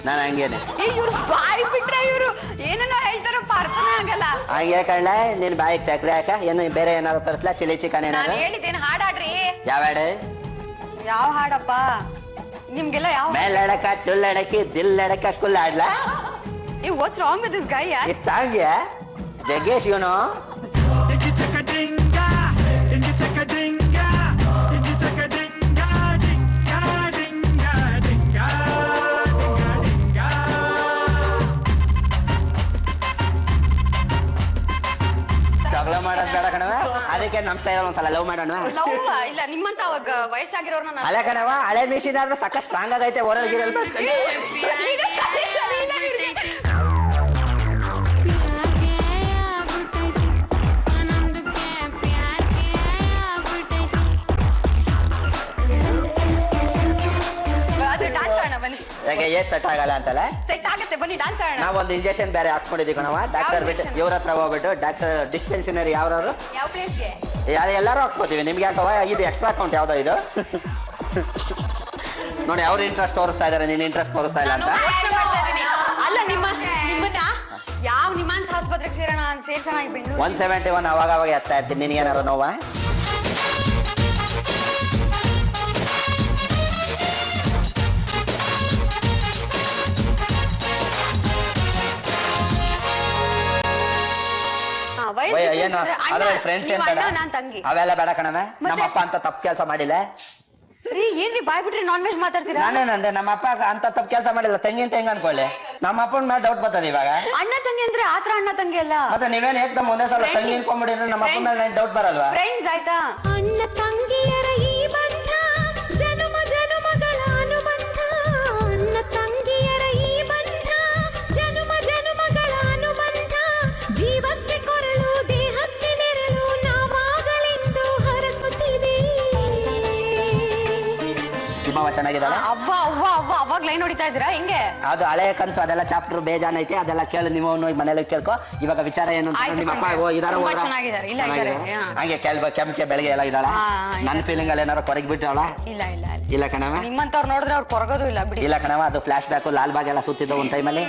ನಾನು ಹಂಗೇನೆ. ಇವ್ರು ಬಾಯಿ ಬಿಟ್ರೆ ಇವ್ರು ಏನನ್ನ ಹೇಳ್ತಾರಪ್ಪ, ಅರ್ಥನೇ ಆಗಲ್ಲ. ಹಂಗೆ ಕಳ್ಳ, ನಿನ್ ಬಾಯಿಗೆ ಸಕ್ರೆ ಹಾಕ. ಏನು ಬೇರೆ ಏನಾದ್ರು ತರಿಸ್ಲಾ? ಚಿಲ್ಲಿ ಚಿಕನ್ ಏನಾದ್ರು? ನಾನು ಹೇಳಿದ್ದೇನೆ ಹಾಡಾಡ್ರಿ. ಯಾವ ಹಾಡು? ಯಾವ ಹಾಡಪ್ಪ ನಿಮ್ಗೆಲ್ಲ? ಯಾವ ಮೇಲಡಕ ತುಲ್ಲಡಕಿ ದಿಲ್ಲಡಕ ಕುಲ್ಲಾಡ್ಲಾ? What's wrong with this guy? ಈ ಸಾಂಗ್ ಜಗ್ಗೇಶ್ ಇವನು. ಜಗಳ ಮಾಡೋದ್ ಬೇಡ ಕಣವ. ಅದಕ್ಕೆ ನಮ್ ಸ್ಟೈಲ್ ಒಂದ್ಸಲ ಲವ್ ಮಾಡೋಣ. ಲವ್ ಇಲ್ಲ, ನಿಮ್ಮಂತ ಅವಾಗ ವಯಸ್ಸಾಗಿರೋರ್ನ ಅಲ್ಲ ಕಣವ, ಹಳೆ ಮಿಷಿನ್ ಆದ್ರೆ ಸಾಕ ಸ್ಟ್ರಾಂಗ್ ಆಗೈತೆ. ಹೊರಗಿರಲ್ ಅದು ಡ್ಯಾನ್ಸ್ ಆಡೋಣ ಬನ್ನಿ. ಯಾಕೆ ಏಜ್ ಸೆಟ್ ಆಗಲ್ಲ ಅಂತಲ್ಲ. ಸೆಟ್ ಆಗುತ್ತೆ ಬನ್ನಿ ಡಾನ್ಸ್ ಆಡೋಣ. ನಾವೊಂದು ಇಂಜೆಕ್ಷನ್ ಬೇರೆ ಹಾಕ್ಸ್ಕೊಂಡಿದ್ದೀವಿ ಕಣವ. ಡಾಕ್ಟರ್ ಬಿಟ್ಟು ಇವ್ರ ಹತ್ರ ಹೋಗ್ಬಿಟ್ಟು ಡಾಕ್ಟರ್ ಡಿಸ್ಪೆನ್ಷನರಿ ಯಾವ್ದಾದ್ರು ಯಾವ ಪ್ಲೇಸ್ಗೆ ಎಲ್ಲರೂ ಹಾಕ್ಸ್ಕೊತೀವಿ. ನಿಮ್ಗೆ ಯಾಕವ ಇದು ಎಕ್ಸ್ಟ್ರಾ ಅಕೌಂಟ್ ಯಾವ್ದೋ ಇದು ನೋಡಿ. ಅವ್ರು ಇಂಟ್ರೆಸ್ಟ್ ತೋರಿಸ್ತಾ ಇದಾರೆ, ನೀನ್ ಇಂಟ್ರೆಸ್ಟ್ ತೋರಿಸ್ತಾ ಇಲ್ಲ ಅಂತ. ಅಲ್ಲ ನಿಮ್ಮನ್ನ ಯಾವ ನಿಮಾನ್ಸ್ ಆಸ್ಪತ್ರೆಗೆ ಸೇರ್ಸೋಣ 171 ಅವಾಗ ಎತ್ತಾ ಇರ್ತೀನಿ. ನಿನ್ಗೇನಾರು ನೋವಾ? ಏನು ಅದ್ರಲ್ಲಿ ಫ್ರೆಂಡ್ಸ್ ಏನ್ ಬೇಡ, ಅವೆಲ್ಲ ಬೇಡ ಕಣವೆ. ನಮ್ಮಪ್ಪ ಅಂತ ತಪ್ಪು ಕೆಲಸ ಮಾಡಿಲ್ಲ. ಏನ್ರಿ ಬಾಯ್ ಬಿಟ್ರಿ ನಾನ್ ವೆಜ್ ಮಾತಾಡ್ತೀರಾ? ನಾನೇನಂದೆ ನಮ್ಮಪ್ಪ ಅಂತ ತಪ್ಪು ಕೆಲಸ ಮಾಡಿಲ್ಲ. ತಂಗಿ ಅಂತ ಹೆಂಗ ಅನ್ಕೊಳ್ಳಿ? ನಮ್ಮ ಅಪ್ಪನ ಮೇಲೆ ಡೌಟ್ ಬರ್ತದೆ ಇವಾಗ. ಅಣ್ಣ ತಂಗಿ ಅಂದ್ರೆ ಆತರ ಅಣ್ಣ ತಂಗಿ ಅಲ್ಲ. ಮತ್ತೆ ನೀವೇನ್ ಏಕ್ದಮ್ ಒಂದೇ ಸಲ ತಂಗಿ ಅನ್ಕೊಂಡ್ಬಿಟ್ಟಿದ್ರೆ ನಮ್ಮ ಅಪ್ಪನ ಮೇಲೆ ಡೌಟ್ ಬರಲ್ವಾ? ಫ್ರೆಂಡ್ಸ್ ಆಯ್ತಾ? ಅಣ್ಣ ತಂಗಿಯರ ಈ ಬಂಧ ಜನುಮ ಜನುಮಗಳ ಅನುಬಂಧ. ಅಣ್ಣ ತಂಗಿಯರ ಈ ಬಂಧ ಜನುಮ ಜನುಮಗಳ ಅನುಬಂಧ. ಜೀವಕ್ಕೆ ಕೊರಳು ದೇಹಕ್ಕೆ ನೆರಳು ನಾವಾಗಲೆಂದು ಹರಸುತ್ತಿದೆ. ಚೆನ್ನಾಗಿದ್ದಾಳೆ. ಅವ್ವ ಅವ್ವ ಅವ್ವ ಅವಾಗ ಲೈನ್ ಹೊಡಿತಾ ಇದ್ದೀರಾ ಹಿಂಗೆ? ಅದು ಹಳೆ ಕನ್ಸು, ಅದೆಲ್ಲ ಚಾಪ್ಟರ್ ಬೇಜಾನ್ ಐತೆ. ಅದೆಲ್ಲ ಕೇಳಿ ನೀವು ಮನೇಲಿ ಕೇಳ್ಕೊ. ಇವಾಗ ವಿಚಾರ ಏನು? ನಿಮ್ಮ ಅಪ್ಪ ಹಂಗೆ ಕೆಂಪೆ ಬೆಳಗ್ಗೆ ಎಲ್ಲ ಇದ್ದಾಳ. ನನ್ನ ಫೀಲಿಂಗ್ ಅಲ್ಲಿ ಏನಾರು ಕೊರಗಿ ಬಿಟ್ಟವಳ? ಇಲ್ಲ ಕಣವ. ನಿಮ್ಮಂತವ್ರು ನೋಡಿದ್ರೆ ಅವ್ರು ಕೊರಗೋದು ಇಲ್ಲ ಬಿಡಿ. ಇಲ್ಲ ಕಣವ, ಅದು ಫ್ಲಾಶ್ ಬ್ಯಾಕ್ ಲಾಲ್ ಬಾಗ್ ಎಲ್ಲ ಸುತ್ತಿದ್ದ ಒಂದ್ ಟೈಮಲ್ಲಿ.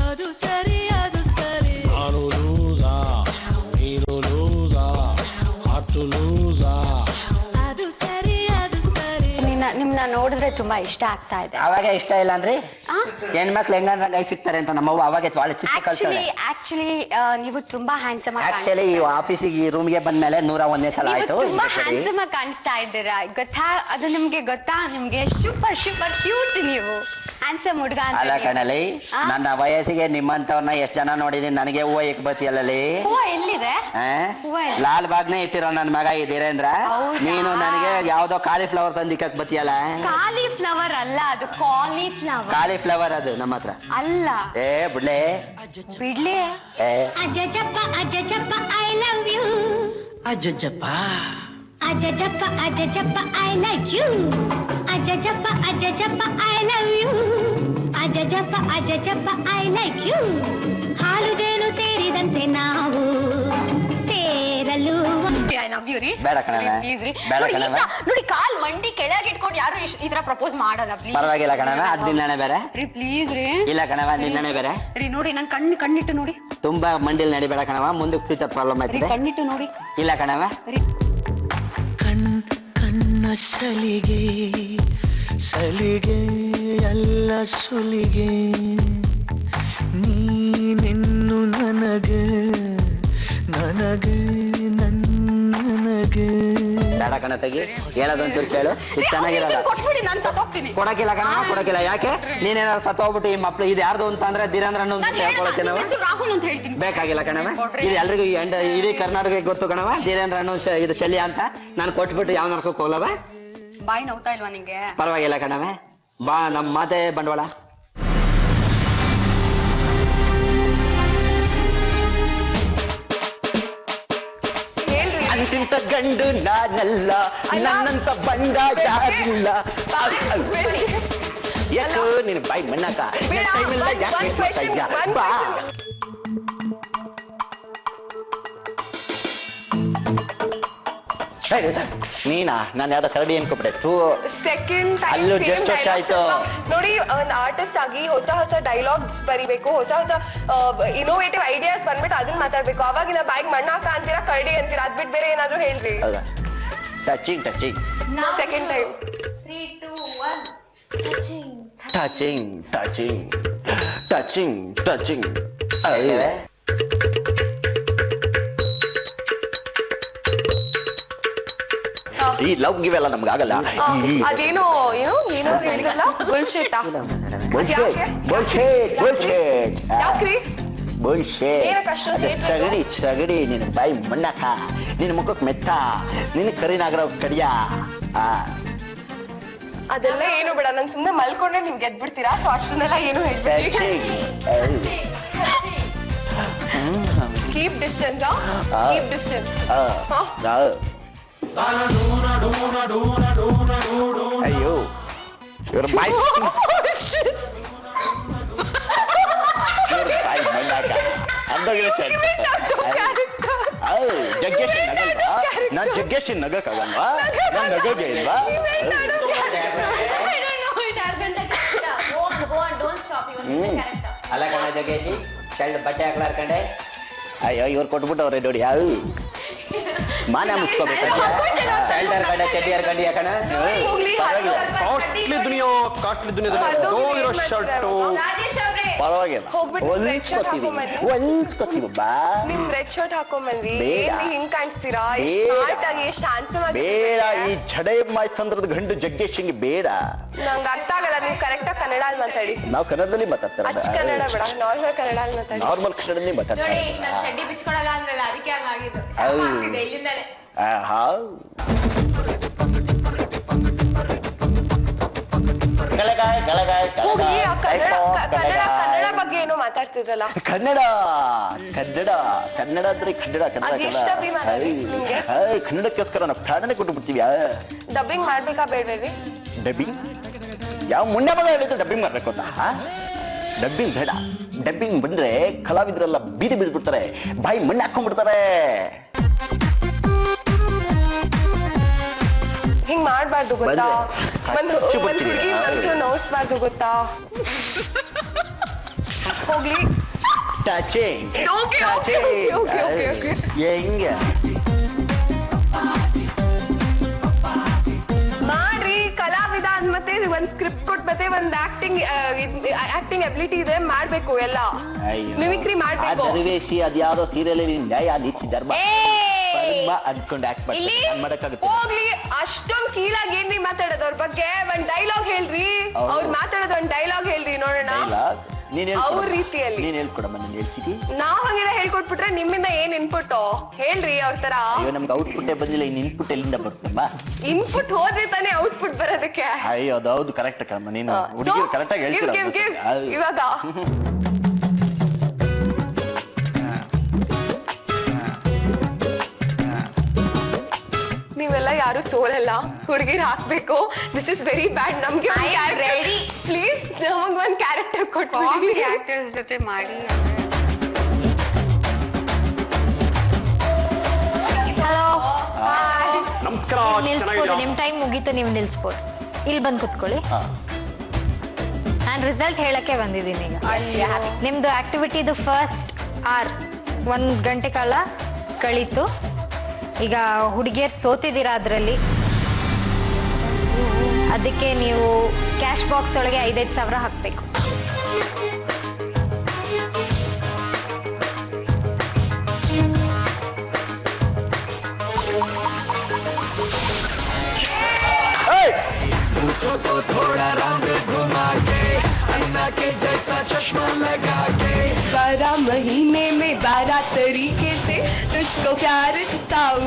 ಅದು ಸರಿ ಅದು ಸರಿ. ನಾನು ಲೂಸಾ ನೀನು ಲೂಸಾ ಹಾರ್ಟ್ ಲೂಸಾ. ಅದು ಸರಿ ಅದು ಸರಿ. ನಿಮ್ನ ನೋಡಿದ್ರೆ ತುಂಬಾ ಇಷ್ಟ ಆಗ್ತಾ ಇದೆ. ಅವಾಗ ಇಷ್ಟ ಇಲ್ಲ ಅನ್ರಿ? ಹೆಣ್ಮಕ್ಳು ಹೆಂಗಂದ್ರೆ ಗೈ ಸಿಗ್ತಾರೆ ಅಂತ ನಮ್ಮವ್ವ ಅವಾಗ ಚಿಕ್ಕ ಕಳ್ಸೋಳೆ. ಆಕ್ಚುಲಿ ನೀವು ತುಂಬಾ ಹ್ಯಾಂಡ್ಸಮ್ ಆಕ್ಚುಲಿ ಈ ಆಫೀಸಿಗೆ ಈ ರೂಮ್ಗೆ ಬಂದ್ಮೇಲೆ 101ನೇ ಸಲ ಆಯ್ತು. ತುಂಬಾ ಹ್ಯಾಂಡ್ಸಮ್ ಆಗಿ ಕಾಣಿಸ್ತಾ ಇದ್ದೀರಾ. ಗೊತ್ತಾ ಅದು ನಿಮ್ಗೆ? ಗೊತ್ತಾ ನಿಮ್ಗೆ? ಸೂಪರ್ ಸೂಪರ್ ಕ್ಯೂಟ್ ನೀವು. ಹ್ಯಾಂಡ್ಸಮ್ ಹುಡುಗ ಅಂತ. ಅಲ್ಲ ಕಣಲಿ, ನನ್ನ ವಯಸ್ಸಿಗೆ ನಿಮ್ಮಂತವ್ರನ್ನ ಎಷ್ಟ್ ಜನ ನೋಡಿದೀನಿ. ನನಗೆ ಹೂವ ಏಕ್ ಬತ್ತಿಯಲ್ಲಲ್ಲಿ. ಹೂವ ಎಲ್ಲಿದೆ? ಲಾಲ್ ಬಾಗ್ನೇ ಇಟ್ಟಿರೋ ನನ್ ಮಗ ಈ ಧೀರೇಂದ್ರ. ನೀನು ನನಗೆ ಯಾವ್ದೋ ಕಾಲಿಫ್ಲವರ್ ತಂದಿಕ್ಕಕ್ ಬತ್ತಿಯಲ್ಲ. ಕಾಲಿಫ್ಲವರ್ ಅಲ್ಲ, ಅದು ಕಾಲಿಫ್ಲವರ್. ಕಾಲಿಫ್ಲವರ್ ಅದು ನಮ್ಮ ಹತ್ರ ಅಲ್ಲ. ಬಿಡ್ಲೆ ಬಿಡ್ಲೆ. ಅಜಜಪ್ಪ ಅಜಜಪ್ಪ ಐ ಲವ್ ಯು. ಅಜಜಪ್ಪ ಅಜಜಪ್ಪ ಅಜಜಪ್ಪ ಐ ಲವ್ ಯು. ಅಜಜಪ್ಪ ಅಜಜಪ್ಪ ಐ ಲವ್ ಯು. ಅಜಜಪ್ಪ ಅಜಜಪ್ಪ ಐ ಲವ್ ಯು. ಹಾಲು ಜೇನು ಸೇರಿದಂತೆ ನಾವು ಸೇರಲು. ಐ ಲವ್ ಯು ರೀ. ಬೇಡ ಕಣವ, ಬೇಡ ಕಣವ. ನೋಡಿ ಕಾಲ್ ಮಂಡಿ ಕೆಳಗೆ ಇಟ್ಕೊಂಡು ಯಾರು ಈ ತರ ಪ್ರಪೋಸ್ ಮಾಡಲ್ಲ. ಪ್ಲೀಸ್ ಪರವಾಗಿಲ್ಲ ಕಣವ, ಅದ್ ನಿನ್ನಣೆ ಬೇರೆ ರೀ. ಪ್ಲೀಸ್ ರೀ. ಇಲ್ಲ ಕಣವ, ನಿನ್ನಣೆ ಬೇರೆ ರೀ. ನೋಡಿ ನನ್ ಕಣ್ಣಿಟ್ಟು ನೋಡಿ. ತುಂಬಾ ಮಂಡಿಲ್ ನಡಿಬೇಡ ಕಣವ, ಮುಂದಕ್ಕೆ ಫ್ಯೂಚರ್ ಪ್ರಾಬ್ಲಮ್ ಆಯ್ತದೆ. ಕಣ್ಣಿಟ್ಟು ನೋಡಿ. ಇಲ್ಲ ಕಣವ. ಕಣ್ಣ ಸಲಿಗೆ ಸಲಿಗೆ ಎಲ್ಲ ಸುಲಿಗೆ ನೀನೆನ್ನು ನನಗೆ ನನಗೆ ನನಗೆ. ಬೇಡ ಕಣ ತೆಗಿ, ಹೇಳೋದೊಂಚೂರು ಕೇಳು. ಇದು ಚೆನ್ನಾಗಿರಲ್ಲ. ಕೊಡಕಿಲ್ಲ ಕಣ, ಕೊಡಕಿಲ್ಲ. ಯಾಕೆ? ನೀನೇನಾದ್ರು ಸತ್ತೋಗ್ಬಿಟ್ಟು ಈ ಮಕ್ಳು ಇದು ಯಾರ್ದು ಅಂತ ಅಂದ್ರೆ ಧೀರೇಂದ್ರನು ಅಂತ ಹೇಳ್ಕೊಳಕ್ಕೆ ನಾವು ಬೇಕಾಗಿಲ್ಲ ಕಣವ. ಇದು ಎಲ್ರಿಗೂ ಇಡೀ ಕರ್ನಾಟಕಕ್ಕೆ ಗೊತ್ತು ಕಣವ. ಧೀರೇಂದ್ರನು ಇದು ಶಲ್ಯ ಅಂತ. ನಾನು ಕೊಟ್ಬಿಟ್ಟು ಯಾವ ನಡ್ಕೋಕ್ ಹೋಗಲ್ಲವ. ಬಾಯಿ ನೋವ್ತಾ ಇಲ್ವಾ ನಿಂಗೆ? ಪರವಾಗಿಲ್ಲ ಕಣವ, ಬಾ. ನಮ್ಮ ಮಾತೆ ಬಂಡವಾಳ. ಅಂತಿಂತ ಗಂಡು ನಾನಲ್ಲ, ನನ್ನಂತ ಬಂಡ ಯಾರಿಲ್ಲ. ಯಾಕೋ ನೀನು ಬಾಯಿ ಮಣ್ಣಾಕ ಟೈಮಿಲ್ಲ. ಯಾಕೆ ಬಾ. ನೀನಾ? ನಾನು ಯಾವ್ದೋ ಕರಡಿ ಅನ್ಕೊಬಿಟ್ಟೆ. ಅಲ್ಲೂ ಜಸ್ಟ್ ವರ್ಷ ಆಯ್ತು ನೋಡಿ. ಒಂದ್ ಆರ್ಟಿಸ್ಟ್ ಆಗಿ ಹೊಸ ಹೊಸ ಡೈಲಾಗ್ಸ್ ಬರಿಬೇಕು, ಹೊಸ ಹೊಸ ಇನೋವೇಟಿವ್ ಐಡಿಯಾಸ್ ಬಂದ್ಬಿಟ್ಟು ಅದನ್ನ ಮಾತಾಡ್ಬೇಕು. ಅವಾಗಿನ ಬ್ಯಾಗ್ ಮಣ್ಣಾಕ ಅಂತೀರಾ, ಕರಡಿ ಅಂತೀರಾ, ಅದ್ ಬಿಟ್ಟು ಬೇರೆ ಏನಾದ್ರು ಹೇಳ್ರಿ. Touching touching second time. 3 2 1 touching touching touching touching touching. ಈ ಲವ್ ಗಿವೆಲ್ಲ ನಮ್ಗೆ ಆಗಲ್ಲ. ಅದೇನೋ ಏನೋ ಹೇಳಿದ್ರಲ್ಲ, ಬುಲ್ಶಿಟ್. ಯಾಕ್ರಿ ಸಗಡಿ ಸಗಡಿ. ನಿನ್ ಬಾಯಿ ಮಣ್ಣಾಕ, ನಿನ್ ಮುಖಕ್ಕೆ ಮೆತ್ತ, ನಿನ್ ಕರಿನಾಗರ ಕಡಿಯ. ಅದೆಲ್ಲ ಏನು ಬೇಡ, ನಾನು ಸುಮ್ಮನೆ ಮಲ್ಕೊಂಡ್ರೆ ನಿಮ್ಗೆ ಗೆದ್ಬಿಡ್ತೀರಾ. ಸೊ ಅಷ್ಟನ್ನೆಲ್ಲ ಏನು ಹೇಳ್ಬಿಡಿ. Keep distance. Keep distance. ಅಯ್ಯೋ ಇವ್ರ ಬಾಯ್ ನಾನ್ ಜಗ್ಗೇಶ್ ನಗಕ್ಕಾಗಲ್ವಾ ನಾನ್ ನಗೋಗೆ ಇಲ್ವಾ ಅಲ್ಲ ಕಣ ಜಗ್ಗೇಶಿ ಚಳ್ಳ ಬಟ್ಟೆ ಹಾಕ್ಲಾರ್ಕಂಡೆ ಅಯ್ಯೋ ಇವ್ರು ಕೊಟ್ಬಿಟ್ಟವ್ರೆ ನೋಡಿ ಯಾವ ಮಾನ ಮುಚ್ಕೋಬೇಕು ಶಲ್ಟರ್ ಕಡೆ ಚಡ್ಡಿಯರ್ ಕಡೆ ಯಾಕಣ ಕಾಸ್ಟ್ಲಿ ದುನಿಯಾ ಇರೋ ಶರ್ಟು ಪರವಾಗಿಲ್ಲ ಹೊಲ್ಸ್ಕೊತೀವಿ ಬಾ ನಿಮ್ ರೆಡ್ ಶರ್ಟ್ ಹಾಕೊಂಬಂದ್ವಿ ಬೇಡ. ಹಿಂಗ್ ಕಾಣಿಸ್ತೀರಾ ಎಷ್ಟ್ ಸ್ಮಾರ್ಟ್ ಆಗಿ ಎಷ್ಟ್ ಹ್ಯಾಂಡ್ಸಮ್ ಆಗಿ ಬೇಡ ಈ ಜಡೆ ಮಾಯ್ಸಂದ್ರದ ಗಂಡು ಜಗ್ಗೇಶಿಂಗ್ ಬೇಡ ನಂಗೆ ಅರ್ಥ ಆಗಲ್ಲ ನೀವು ಕರೆಕ್ಟ್ ಆಗಿ ಕನ್ನಡ ಅಲ್ಲಿ ಮಾತಾಡಿ ನಾವು ಕನ್ನಡದಲ್ಲಿ ಮಾತಾಡ್ತಾರೆ ಅಚ್ಚ ಕನ್ನಡ ಬೇಡ ನಾರ್ಮಲ್ ಕನ್ನಡ ಅಲ್ಲಿ ಮಾತಾಡಿ ನಾರ್ಮಲ್ ಕನ್ನಡದಲ್ಲಿ ಮಾತಾಡ್ತಾರೆ ಚಡ್ಡಿ ಬಿಚ್ಕೊಳಗ ಅಂದ್ರಲ್ಲ ಅದಕ್ಕೆ ಹಂಗಾಗಿದ್ದು ಹೌದು. ಇಲ್ಲಿಂದಾನೆ ಹೋಗಿ ಆ ಕನ್ನಡ ಬಗ್ಗೆ ಏನೋ ಮಾತಾಡ್ತಿದ್ರಲ್ಲ ಕನ್ನಡ ಕನ್ನಡ ಕನ್ನಡ ಅಂದ್ರೆ ಕನ್ನಡ ಅದ್ ಎಷ್ಟ್ ಅಭಿಮಾನ ನಿಮ್ಗೆ? ಕನ್ನಡಕ್ಕೋಸ್ಕರ ನಾವು ಪ್ರಾಣನೇ ಕೊಟ್ಟು ಬಿಡ್ತೀವಿ ಡಬ್ಬಿಂಗ್ ಮಾಡ್ಬೇಕಾ ಬೇಡ್ರಿ ಡಬ್ಬಿಂಗ್ ಯಾವ ಮುಂಡೆ ಮಗ ಹೇಳಿದ್ರೆ ಡಬ್ಬಿಂಗ್ ಮಾಡ್ಬೇಕು ಅಂತ ಡಬ್ಬಿಂಗ್ ಬೇಡ ಡಬ್ಬಿಂಗ್ ಬಂದ್ರೆ ಕಲಾವಿದರೆಲ್ಲ ಬೀದಿ ಬಿಡ್ಬಿಡ್ತಾರೆ ಬಾಯಿ ಮಣ್ಣು ಹಾಕೊಂಡ್ಬಿಡ್ತಾರೆ ಹಿಂಗ್ ಮಾಡ್ಬಾರ್ದು ಗೊತ್ತಾ ಬಂದ್ರೆ ಒಂದ್ ಬರ್ತೀನಿ. ಹುಡುಗಿ ಮನ್ಸು ನೋಯಿಸ್ಬಾರ್ದು ಗೊತ್ತಾ ಹೋಗ್ಲಿ ಟಚಿಂಗ್ Okay, okay, okay. ಹೆಂಗೆ ಮಾಡ್ರಿ ಕಲಾವಿದ ಅಂದ್ ಮತ್ತೆ ಒಂದ್ ಸ್ಕ್ರಿಪ್ಟ್ ಕೊಟ್ ಮತ್ತೆ ಒಂದ್ ಆಕ್ಟಿಂಗ್ ಎಬಿಲಿಟಿ ಇದೆ ಮಾಡ್ಬೇಕು ಎಲ್ಲ ಮಿಮಿಕ್ರಿ ಮಾಡ್ಬೇಕು ದರಿವೇಶಿ ಅದ್ಯಾವುದೋ ಸೀರಿಯಲ್ ನ್ಯಾಯ ನೀತಿ ಧರ್ಮ ಅನ್ಕೊಂಡು ಆಕ್ಟ್ ಮಾಡಕ್ಕಾಗುತ್ತೆ ಹೋಗ್ಲಿ ಅಷ್ಟೊಂದ್ ಕೀಳಾಗಿ ಏನ್ರಿ ಮಾತಾಡೋದು ಅವ್ರ ಬಗ್ಗೆ ಒಂದ್ ಡೈಲಾಗ್ ಹೇಳ್ರಿ ಅವ್ರು ಮಾತಾಡೋದು ಒಂದ್ ಡೈಲಾಗ್ ಹೇಳ್ರಿ ನೋಡೋಣ ಅವ್ರ ರೀತಿಯಲ್ಲಿ ನೀನ್ ಹೇಳ್ಕೊಡಮ್ಮ ನಾನು ಹೇಳ್ತೀನಿ ನಾವ್ ಹಂಗೆಲ್ಲ ಹೇಳ್ಕೊಟ್ಬಿಟ್ರೆ ನಿಮ್ಮಿಂದ ಏನ್ ಇನ್ಪುಟ್ ಹೇಳ್ರಿ ಅವ್ರ ತರ ಅಯ್ಯೋ ನಮ್ಗೆ ಔಟ್ಪುಟ್ ಬಂದಿಲ್ಲ ಇನ್ ಇನ್ಪುಟ್ ಎಲ್ಲಿಂದ ಬರ್ತಮ್ಮ ಇನ್ಪುಟ್ ಹೋದ್ರೆ ತಾನೇ ಔಟ್ಪುಟ್ ಬರೋದಕ್ಕೆ ಅಯ್ಯೋ ಅದು ಹೌದು ಕರೆಕ್ಟ್ ಕಮ್ಮ ನೀನು ಹುಡುಗಿರು ಕರೆಕ್ಟ್ ಆಗಿ ಹೇಳ್ತೀರ ಇವಾಗ ನೀವೆಲ್ಲ ಯಾರು ಸೋಲಲ್ಲ ಹುಡುಗಿರ್ ಹಾಕ್ಬೇಕು ದಿಸ್ ಇಸ್ ವೆರಿ ಬ್ಯಾಡ್ ನಮ್ಗೆ ರೆಡಿ ಪ್ಲೀಸ್ ನಮಗ್ ಒಂದ್ ಕ್ಯಾರೆಕ್ಟರ್ ಕೊಟ್ಟು ಆಕ್ಟರ್ಸ್ ಜೊತೆ ಮಾಡಿ ಹಲೋ ನಮಸ್ಕಾರ ನಿಲ್ಸ್ಬೋದು ನಿಮ್ ಟೈಮ್ ಮುಗೀತು ನೀವು ನಿಲ್ಸ್ಬೋದು ಇಲ್ಲಿ ಬಂದು ಕುತ್ಕೊಳ್ಳಿ ನಾನು ರಿಸಲ್ಟ್ ಹೇಳಕ್ಕೆ ಬಂದಿದ್ದೀನಿ ಈಗ ನಿಮ್ದು ಆಕ್ಟಿವಿಟಿದು ಫಸ್ಟ್ ಆರ್ 1 ಗಂಟೆ ಕಾಲ ಕಳೀತು ಈಗ ಹುಡುಗಿಯರು ಸೋತಿದ್ದೀರಾ ಅದರಲ್ಲಿ ಅದಕ್ಕೆ ನೀವು ಕ್ಯಾಶ್ ಬಾಕ್ಸ್ ಒಳಗೆ 5,000 ಸಾವಿರ ಹಾಕಬೇಕು को थोड़ा राउंड घुमा के अन्ना के जैसा चश्मा लगा के 12 महीने में 12 तरीके से तुझको प्यार जताऊं